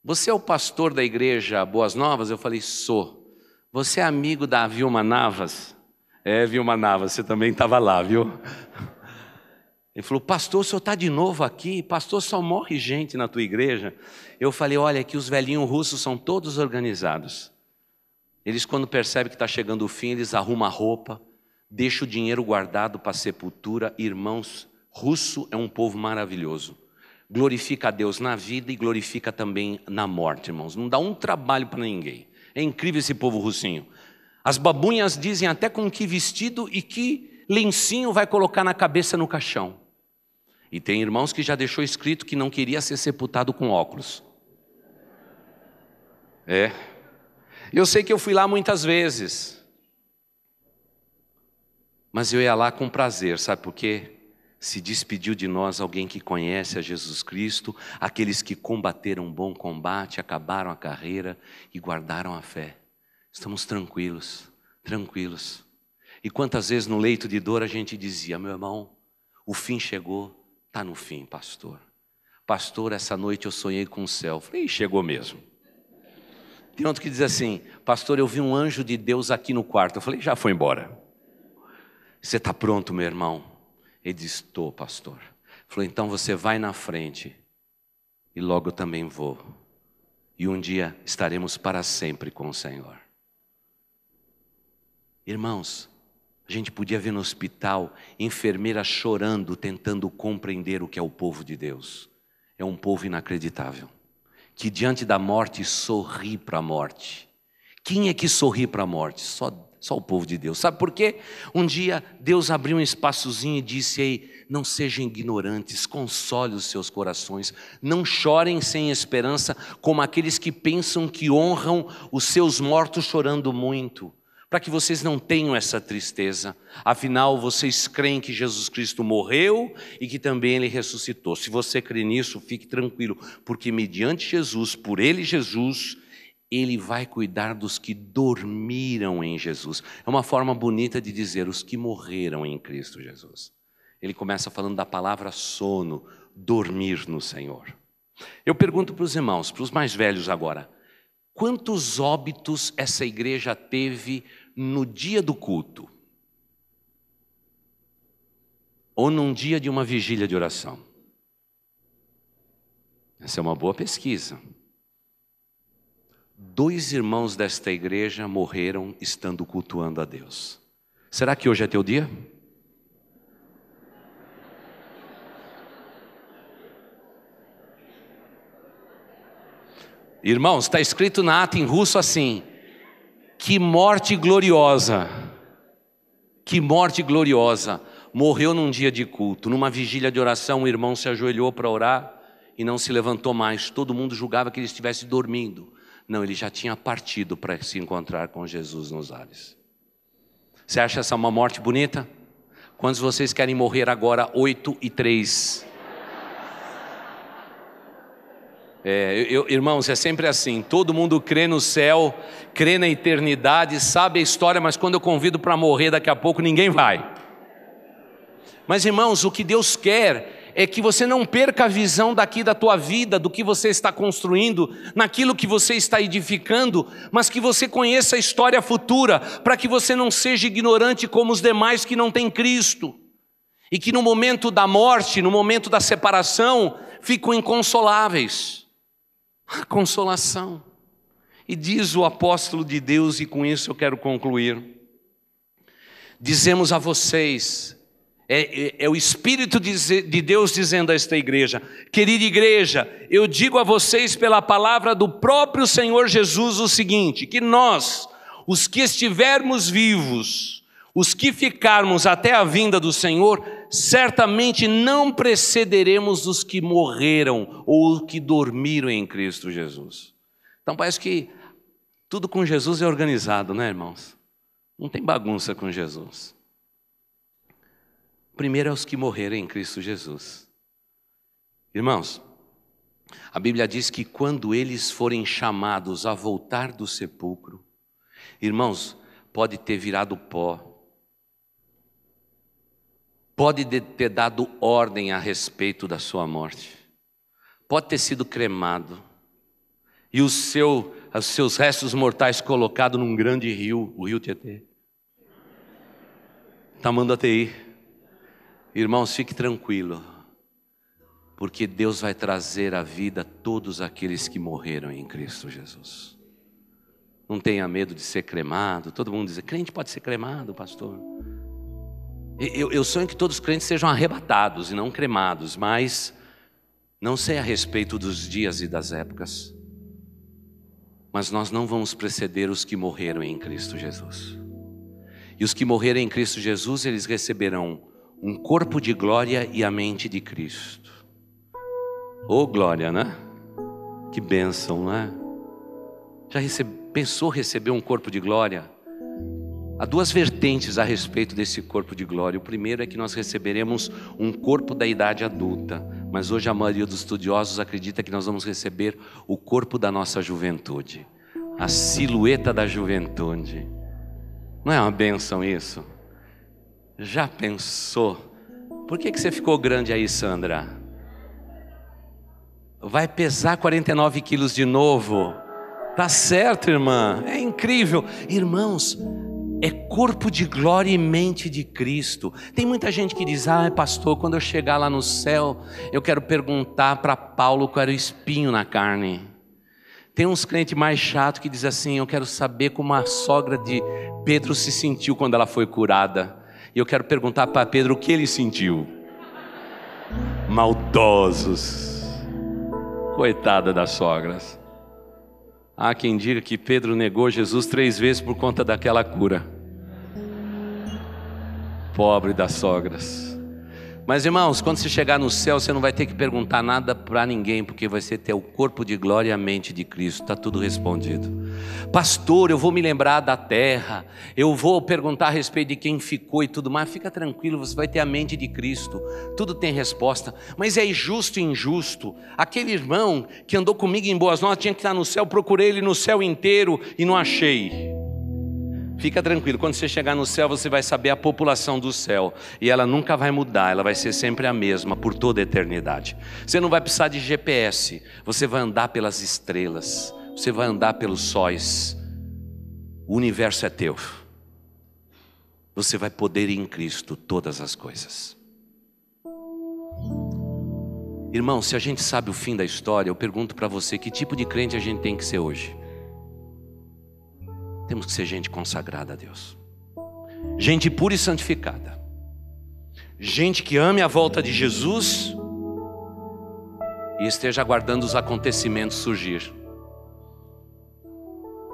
Você é o pastor da igreja Boas Novas? Eu falei, sou. Você é amigo da Vilma Navas? É, Vilma Navas, você também estava lá, viu? Ele falou, pastor, o senhor está de novo aqui? Pastor, só morre gente na tua igreja. Eu falei, olha, que os velhinhos russos são todos organizados. Eles, quando percebem que está chegando o fim, eles arrumam a roupa, deixam o dinheiro guardado para a sepultura. Irmãos, russo é um povo maravilhoso. Glorifica a Deus na vida e glorifica também na morte, irmãos. Não dá um trabalho para ninguém. É incrível esse povo russinho. As babunhas dizem até com que vestido e que lencinho vai colocar na cabeça no caixão. E tem irmãos que já deixou escrito que não queria ser sepultado com óculos. Eu sei que eu fui lá muitas vezes. Mas eu ia lá com prazer, sabe por quê? Se despediu de nós alguém que conhece a Jesus Cristo, aqueles que combateram um bom combate, acabaram a carreira e guardaram a fé. Estamos tranquilos, tranquilos. E quantas vezes no leito de dor a gente dizia: meu irmão, o fim chegou, está no fim, pastor. Pastor, essa noite eu sonhei com o céu. Falei, chegou mesmo. Tem outro que diz assim: pastor, eu vi um anjo de Deus aqui no quarto. Eu falei, já foi embora. Você está pronto, meu irmão? Ele disse, estou, pastor. Falou, então você vai na frente e logo eu também vou. E um dia estaremos para sempre com o Senhor. Irmãos, a gente podia ver no hospital enfermeiras chorando, tentando compreender o que é o povo de Deus. É um povo inacreditável, que diante da morte sorri para a morte. Quem é que sorri para a morte? Só o povo de Deus. Sabe por quê? Um dia Deus abriu um espaçozinho e disse: ei, não sejam ignorantes, console os seus corações, não chorem sem esperança, como aqueles que pensam que honram os seus mortos chorando muito, para que vocês não tenham essa tristeza. Afinal, vocês creem que Jesus Cristo morreu e que também Ele ressuscitou. Se você crê nisso, fique tranquilo, porque mediante Jesus, por Ele Jesus, Ele vai cuidar dos que dormiram em Jesus. É uma forma bonita de dizer os que morreram em Cristo Jesus. Ele começa falando da palavra sono, dormir no Senhor. Eu pergunto para os irmãos, para os mais velhos agora, quantos óbitos essa igreja teve no dia do culto? Ou num dia de uma vigília de oração? Essa é uma boa pesquisa. 2 irmãos desta igreja morreram estando cultuando a Deus. Será que hoje é teu dia? Irmãos, está escrito na ata em russo assim: que morte gloriosa, que morte gloriosa. Morreu num dia de culto, numa vigília de oração, um irmão se ajoelhou para orar e não se levantou mais. Todo mundo julgava que ele estivesse dormindo. Não, ele já tinha partido para se encontrar com Jesus nos ares. Você acha essa uma morte bonita? Quantos de vocês querem morrer agora 8:03? Irmãos, é sempre assim, todo mundo crê no céu, crê na eternidade, sabe a história, mas quando eu convido para morrer daqui a pouco, ninguém vai. Mas irmãos, o que Deus quer é que você não perca a visão daqui da tua vida, do que você está construindo, naquilo que você está edificando, mas que você conheça a história futura, para que você não seja ignorante como os demais que não têm Cristo, e que no momento da morte, no momento da separação, ficam inconsoláveis. A consolação. E diz o apóstolo de Deus, e com isso eu quero concluir: dizemos a vocês, é o Espírito de Deus dizendo a esta igreja: querida igreja, eu digo a vocês pela palavra do próprio Senhor Jesus o seguinte, que nós, os que estivermos vivos, os que ficarmos até a vinda do Senhor, certamente não precederemos os que morreram ou que dormiram em Cristo Jesus. Então parece que tudo com Jesus é organizado, né, irmãos? Não tem bagunça com Jesus. Primeiro é os que morreram em Cristo Jesus. Irmãos, a Bíblia diz que quando eles forem chamados a voltar do sepulcro, irmãos, pode ter virado pó, pode ter dado ordem a respeito da sua morte, pode ter sido cremado, e os seus restos mortais colocados num grande rio, o rio Tietê, Tamanduateí. Irmãos, fique tranquilo, porque Deus vai trazer à vida todos aqueles que morreram em Cristo Jesus. Não tenha medo de ser cremado. Todo mundo diz, crente pode ser cremado, pastor. Eu sonho que todos os crentes sejam arrebatados e não cremados, mas não sei a respeito dos dias e das épocas. mas nós não vamos preceder os que morreram em Cristo Jesus. E os que morreram em Cristo Jesus, eles receberão um corpo de glória e a mente de Cristo. Oh, glória, né? Que bênção, né? Já pensou receber um corpo de glória? Há duas vertentes a respeito desse corpo de glória. O primeiro é que nós receberemos um corpo da idade adulta, mas hoje a maioria dos estudiosos acredita que nós vamos receber o corpo da nossa juventude, a silhueta da juventude. Não é uma bênção isso? Já pensou? Por que você ficou grande aí, Sandra? Vai pesar 49 quilos de novo. Tá certo, irmã? É incrível. Irmãos, é corpo de glória e mente de Cristo. Tem muita gente que diz: pastor, quando eu chegar lá no céu, eu quero perguntar para Paulo qual era o espinho na carne. Tem uns crentes mais chatos que dizem assim: eu quero saber como a sogra de Pedro se sentiu quando ela foi curada. E eu quero perguntar para Pedro o que ele sentiu. Maldosos. Coitada das sogras. Há quem diga que Pedro negou Jesus 3 vezes por conta daquela cura. Pobre das sogras. Mas irmãos, quando você chegar no céu, você não vai ter que perguntar nada para ninguém, porque vai ser ter o corpo de glória e a mente de Cristo. Está tudo respondido. Pastor, eu vou me lembrar da terra, eu vou perguntar a respeito de quem ficou e tudo mais. Fica tranquilo, você vai ter a mente de Cristo. Tudo tem resposta. Mas é injusto e injusto. Aquele irmão que andou comigo em Boas Novas tinha que estar no céu, procurei ele no céu inteiro e não achei. Fica tranquilo, quando você chegar no céu, você vai saber a população do céu. E ela nunca vai mudar, ela vai ser sempre a mesma, por toda a eternidade. Você não vai precisar de GPS, você vai andar pelas estrelas, você vai andar pelos sóis. O universo é teu. Você vai poder ir em Cristo todas as coisas. Irmão, se a gente sabe o fim da história, eu pergunto para você, que tipo de crente a gente tem que ser hoje? Temos que ser gente consagrada a Deus, gente pura e santificada, gente que ame a volta de Jesus e esteja aguardando os acontecimentos surgir.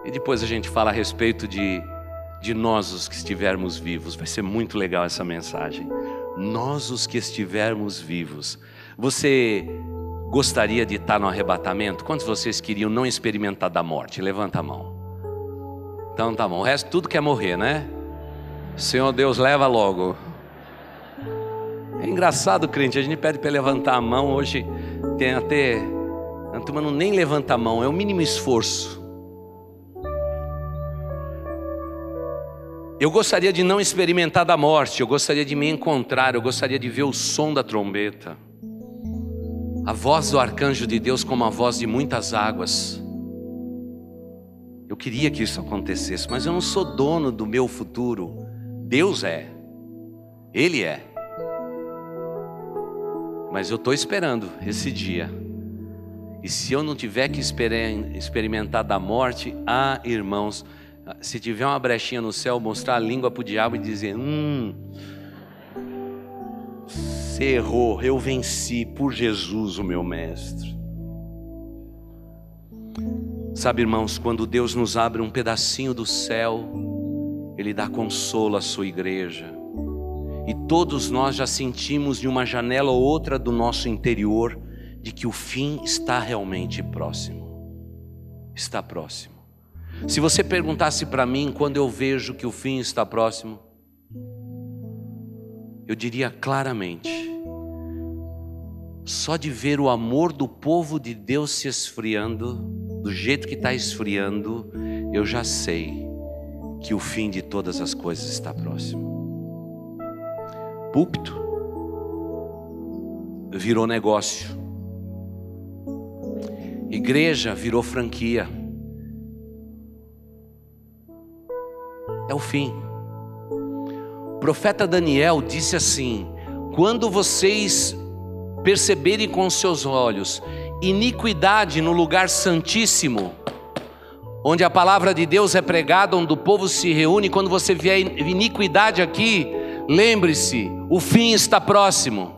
E depois a gente fala a respeito de nós os que estivermos vivos. Vai ser muito legal essa mensagem. Nós os que estivermos vivos. Você gostaria de estar no arrebatamento? Quantos de vocês queriam não experimentar da morte? Levanta a mão. Então tá bom, o resto tudo quer morrer, né? Senhor Deus, leva logo. É engraçado, crente, a gente pede para levantar a mão. Hoje tem até, a turma não nem levanta a mão, é o mínimo esforço. Eu gostaria de não experimentar da morte, eu gostaria de me encontrar, eu gostaria de ver o som da trombeta, a voz do arcanjo de Deus como a voz de muitas águas. Eu queria que isso acontecesse, mas eu não sou dono do meu futuro. Deus é. Ele é. Mas eu estou esperando esse dia. E se eu não tiver que experimentar da morte, irmãos, se tiver uma brechinha no céu, mostrar a língua para o diabo e dizer: você errou, eu venci por Jesus, o meu mestre. Sabe, irmãos, quando Deus nos abre um pedacinho do céu, Ele dá consolo à sua igreja. E todos nós já sentimos de uma janela ou outra do nosso interior de que o fim está realmente próximo. Está próximo. Se você perguntasse para mim quando eu vejo que o fim está próximo, eu diria claramente: só de ver o amor do povo de Deus se esfriando, do jeito que está esfriando, eu já sei que o fim de todas as coisas está próximo. Púlpito virou negócio, igreja virou franquia. É o fim. O profeta Daniel disse assim: quando vocês perceberem com seus olhos iniquidade no lugar santíssimo, onde a palavra de Deus é pregada, onde o povo se reúne, quando você vier iniquidade aqui, lembre-se, o fim está próximo.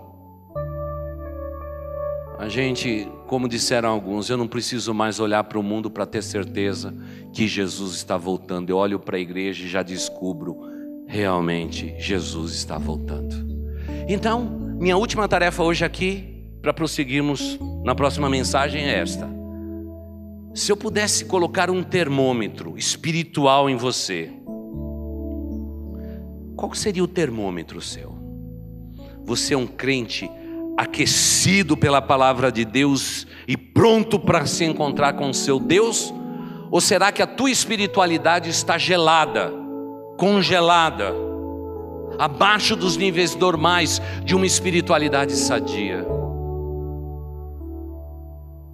A gente como disseram alguns, eu não preciso mais olhar para o mundo para ter certeza que Jesus está voltando. Eu olho para a igreja e já descubro, realmente, Jesus está voltando. Então, minha última tarefa hoje aqui, para prosseguirmos na próxima mensagem, é esta. Se eu pudesse colocar um termômetro espiritual em você, qual seria o termômetro seu? Você é um crente aquecido pela palavra de Deus e pronto para se encontrar com o seu Deus? Ou será que a tua espiritualidade está gelada, congelada, abaixo dos níveis normais de uma espiritualidade sadia?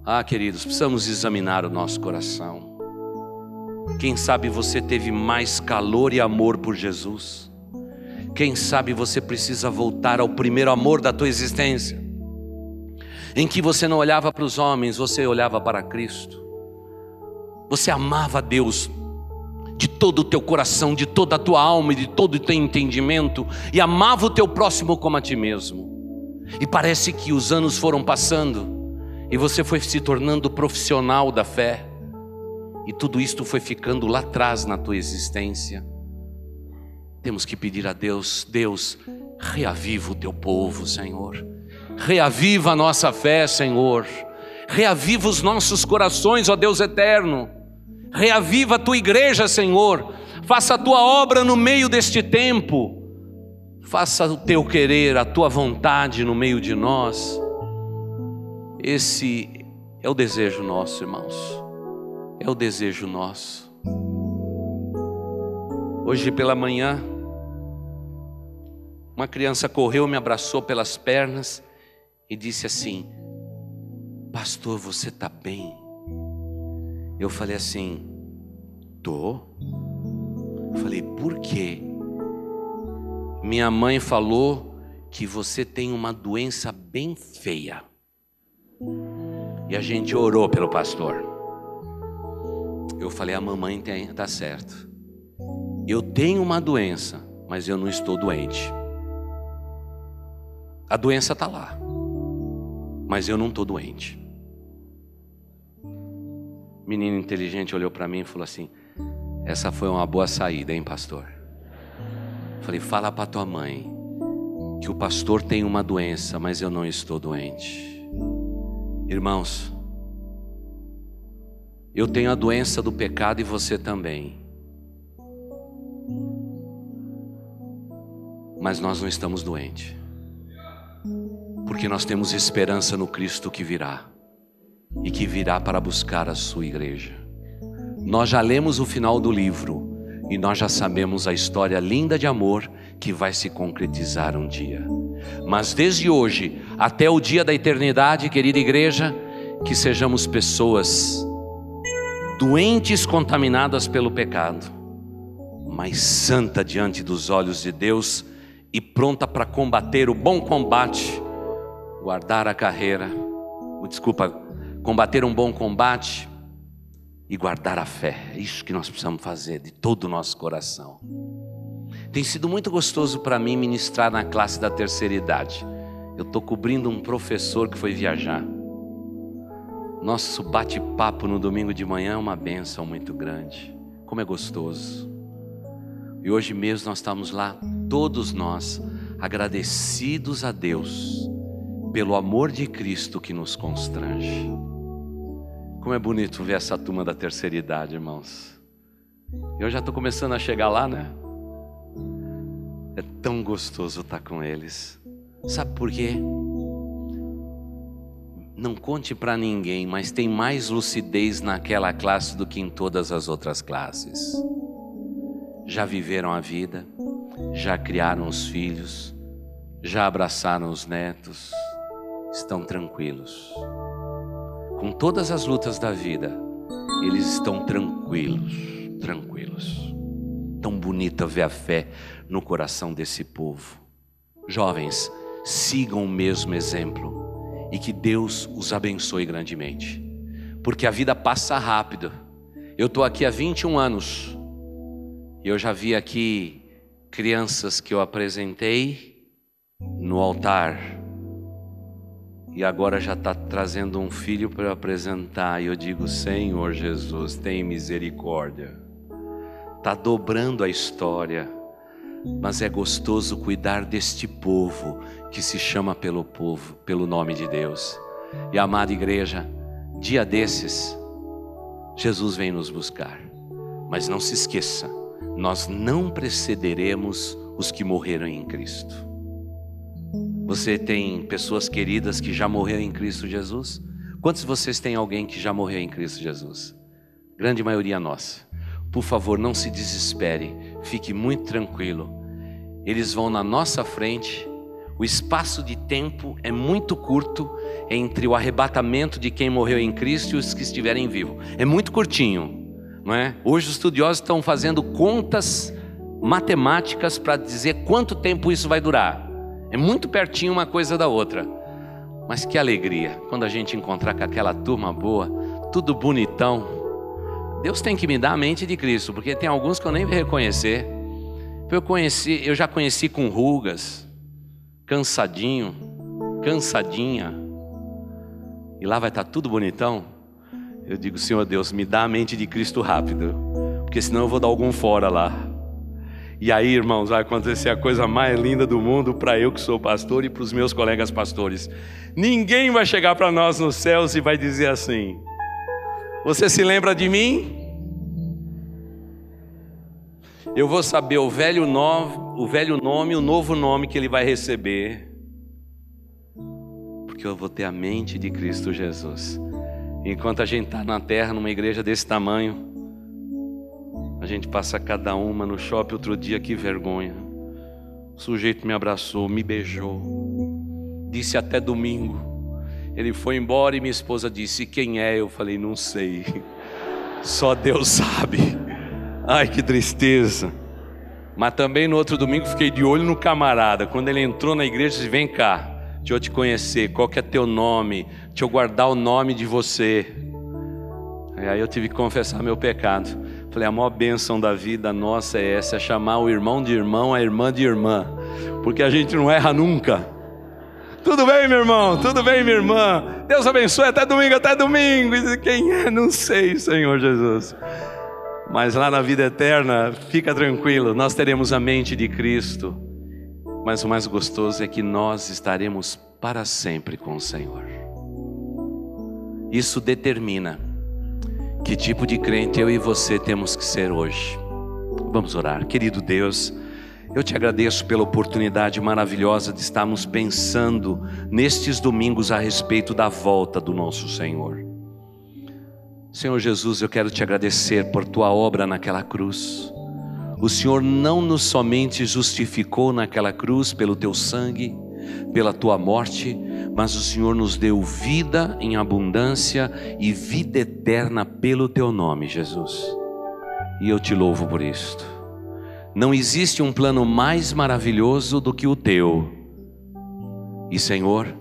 Ah, queridos, precisamos examinar o nosso coração. Quem sabe você teve mais calor e amor por Jesus? Quem sabe você precisa voltar ao primeiro amor da tua existência, em que você não olhava para os homens, você olhava para Cristo. Você amava Deus de todo o teu coração, de toda a tua alma e de todo o teu entendimento, e amava o teu próximo como a ti mesmo. E parece que os anos foram passando e você foi se tornando profissional da fé, e tudo isto foi ficando lá atrás na tua existência. Temos que pedir a Deus: Deus, reaviva o teu povo, Senhor. Reaviva a nossa fé, Senhor. Reaviva os nossos corações, ó Deus eterno. Reaviva a tua igreja, Senhor. Faça a tua obra no meio deste tempo. Faça o teu querer, a tua vontade no meio de nós. Esse é o desejo nosso, irmãos. É o desejo nosso. Hoje pela manhã, uma criança correu, me abraçou pelas pernas e disse assim: pastor, você está bem? Eu falei assim: tô. Eu falei: por quê? Minha mãe falou que você tem uma doença bem feia. E a gente orou pelo pastor. Eu falei: a mamãe está certo. Eu tenho uma doença, mas eu não estou doente. A doença está lá, mas eu não estou doente. Menino inteligente olhou para mim e falou assim: essa foi uma boa saída, hein, pastor? Falei: fala para tua mãe que o pastor tem uma doença, mas eu não estou doente. Irmãos, eu tenho a doença do pecado e você também. Mas nós não estamos doentes, porque nós temos esperança no Cristo que virá, e que virá para buscar a sua igreja. Nós já lemos o final do livro, e nós já sabemos a história linda de amor que vai se concretizar um dia. Mas desde hoje até o dia da eternidade, querida igreja, que sejamos pessoas doentes, contaminadas pelo pecado, mas santa diante dos olhos de Deus e pronta para combater o bom combate, guardar a carreira, combater um bom combate e guardar a fé. É isso que nós precisamos fazer de todo o nosso coração. Tem sido muito gostoso para mim ministrar na classe da terceira idade. Eu estou cobrindo um professor que foi viajar. Nosso bate-papo no domingo de manhã é uma bênção muito grande. Como é gostoso. E hoje mesmo nós estamos lá, todos nós, agradecidos a Deus pelo amor de Cristo que nos constrange. Como é bonito ver essa turma da terceira idade, irmãos. Eu já estou começando a chegar lá, né? É tão gostoso estar com eles. Sabe por quê? Não conte para ninguém, mas tem mais lucidez naquela classe do que em todas as outras classes. Já viveram a vida, já criaram os filhos, já abraçaram os netos, estão tranquilos. Com todas as lutas da vida, eles estão tranquilos. Tão bonita ver a fé no coração desse povo. Jovens, sigam o mesmo exemplo e que Deus os abençoe grandemente, porque a vida passa rápido. Eu estou aqui há 21 anos e eu já vi aqui crianças que eu apresentei no altar e agora já está trazendo um filho para apresentar. E eu digo: Senhor Jesus, tem misericórdia. Está dobrando a história, mas é gostoso cuidar deste povo que se chama pelo nome de Deus. E amada igreja, dia desses, Jesus vem nos buscar. Mas não se esqueça, nós não precederemos os que morreram em Cristo. Você tem pessoas queridas que já morreram em Cristo Jesus? Quantos de vocês têm alguém que já morreu em Cristo Jesus? Grande maioria nossa. Por favor, não se desespere, fique muito tranquilo. Eles vão na nossa frente. O espaço de tempo é muito curto entre o arrebatamento de quem morreu em Cristo e os que estiverem vivos. É muito curtinho, não é? Hoje os estudiosos estão fazendo contas matemáticas para dizer quanto tempo isso vai durar. É muito pertinho uma coisa da outra. Mas que alegria quando a gente encontrar com aquela turma boa, tudo bonitão. Deus tem que me dar a mente de Cristo, porque tem alguns que eu nem vou reconhecer. Eu já conheci com rugas, cansadinho, cansadinha, e lá vai estar tudo bonitão. Eu digo: Senhor Deus, me dá a mente de Cristo rápido, porque senão eu vou dar algum fora lá. E aí, irmãos, vai acontecer a coisa mais linda do mundo para eu que sou pastor e para os meus colegas pastores. Ninguém vai chegar para nós nos céus e vai dizer assim: você se lembra de mim? Eu vou saber o velho nome, o novo nome que ele vai receber, porque eu vou ter a mente de Cristo Jesus. Enquanto a gente está na terra, numa igreja desse tamanho, a gente passa cada uma no shopping. Outro dia, que vergonha, o sujeito me abraçou, me beijou, disse até domingo. Ele foi embora e minha esposa disse: quem é? Eu falei: não sei, só Deus sabe. Ai, que tristeza. Mas também no outro domingo fiquei de olho no camarada. Quando ele entrou na igreja, disse: vem cá, deixa eu te conhecer, qual que é teu nome? Deixa eu guardar o nome de você. E aí eu tive que confessar meu pecado. Falei: a maior bênção da vida nossa é essa, é chamar o irmão de irmão, a irmã de irmã, porque a gente não erra nunca. Tudo bem, meu irmão? Tudo bem, minha irmã? Deus abençoe, até domingo, até domingo. E quem é? Não sei, Senhor Jesus. Mas lá na vida eterna, fica tranquilo, nós teremos a mente de Cristo. Mas o mais gostoso é que nós estaremos para sempre com o Senhor. Isso determina que tipo de crente eu e você temos que ser hoje. Vamos orar. Querido Deus, eu te agradeço pela oportunidade maravilhosa de estarmos pensando nestes domingos a respeito da volta do nosso Senhor. Senhor Jesus, eu quero te agradecer por tua obra naquela cruz. O Senhor não nos somente justificou naquela cruz pelo teu sangue, pela tua morte, mas o Senhor nos deu vida em abundância e vida eterna pelo teu nome, Jesus. E eu te louvo por isto. Não existe um plano mais maravilhoso do que o teu. E Senhor,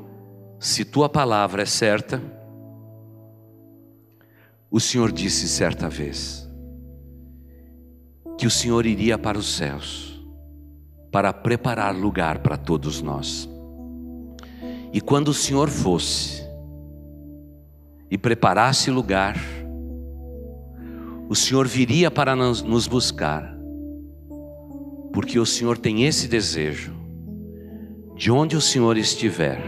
se tua palavra é certa, o Senhor disse certa vez que o Senhor iria para os céus para preparar lugar para todos nós. E quando o Senhor fosse e preparasse lugar, o Senhor viria para nos buscar, porque o Senhor tem esse desejo. De onde o Senhor estiver,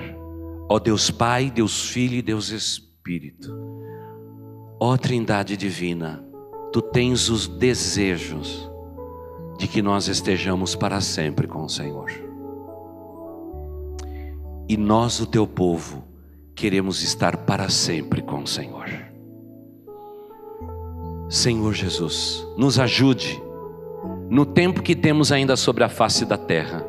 ó Deus Pai, Deus Filho e Deus Espírito, ó Trindade Divina, Tu tens os desejos de que nós estejamos para sempre com o Senhor. E nós, o Teu povo, queremos estar para sempre com o Senhor. Senhor Jesus, nos ajude no tempo que temos ainda sobre a face da terra.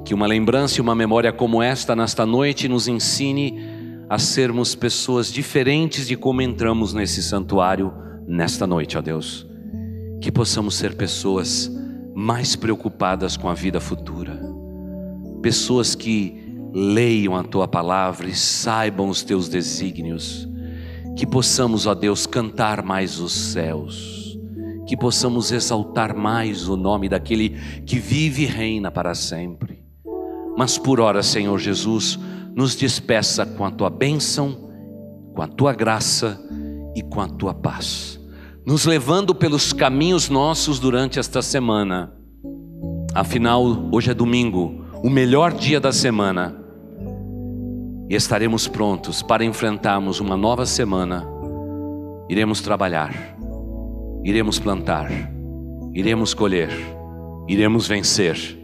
Que uma lembrança e uma memória como esta, nesta noite, nos ensine a sermos pessoas diferentes de como entramos nesse santuário nesta noite, ó Deus. Que possamos ser pessoas mais preocupadas com a vida futura. Pessoas que leiam a Tua palavra e saibam os Teus desígnios. Que possamos, ó Deus, cantar mais os céus. Que possamos exaltar mais o nome daquele que vive e reina para sempre. Mas por ora, Senhor Jesus, nos despeça com a tua bênção, com a tua graça e com a tua paz, nos levando pelos caminhos nossos durante esta semana. Afinal, hoje é domingo, o melhor dia da semana, e estaremos prontos para enfrentarmos uma nova semana. Iremos trabalhar, iremos plantar, iremos colher, iremos vencer.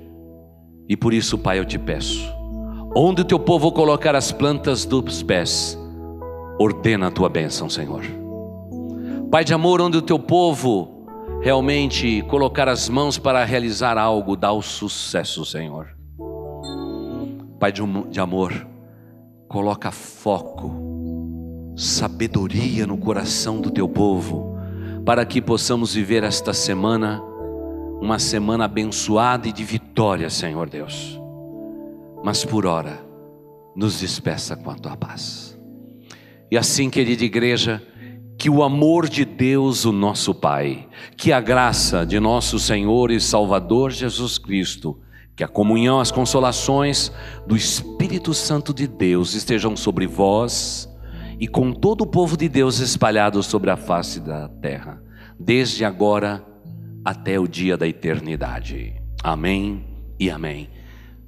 E por isso, Pai, eu te peço, onde o teu povo colocar as plantas dos pés, ordena a tua bênção, Senhor. Pai de amor, onde o teu povo realmente colocar as mãos para realizar algo, dá o sucesso, Senhor. Pai de amor, coloca foco, sabedoria no coração do teu povo, para que possamos viver esta semana, uma semana abençoada e de vitória, Senhor Deus. Mas por ora, nos despeça com a tua paz. E assim, querida igreja, que o amor de Deus, o nosso Pai, que a graça de nosso Senhor e Salvador Jesus Cristo, que a comunhão, as consolações do Espírito Santo de Deus estejam sobre vós e com todo o povo de Deus espalhado sobre a face da terra, desde agora até o dia da eternidade. Amém e amém.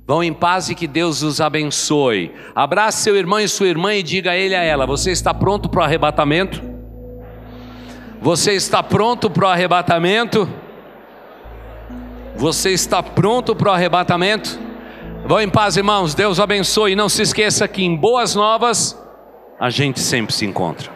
Vão em paz e que Deus os abençoe. Abrace seu irmão e sua irmã e diga a ele e a ela: você está pronto para o arrebatamento? Você está pronto para o arrebatamento? Você está pronto para o arrebatamento? Vão em paz, irmãos. Deus abençoe. E não se esqueça que em Boas Novas a gente sempre se encontra.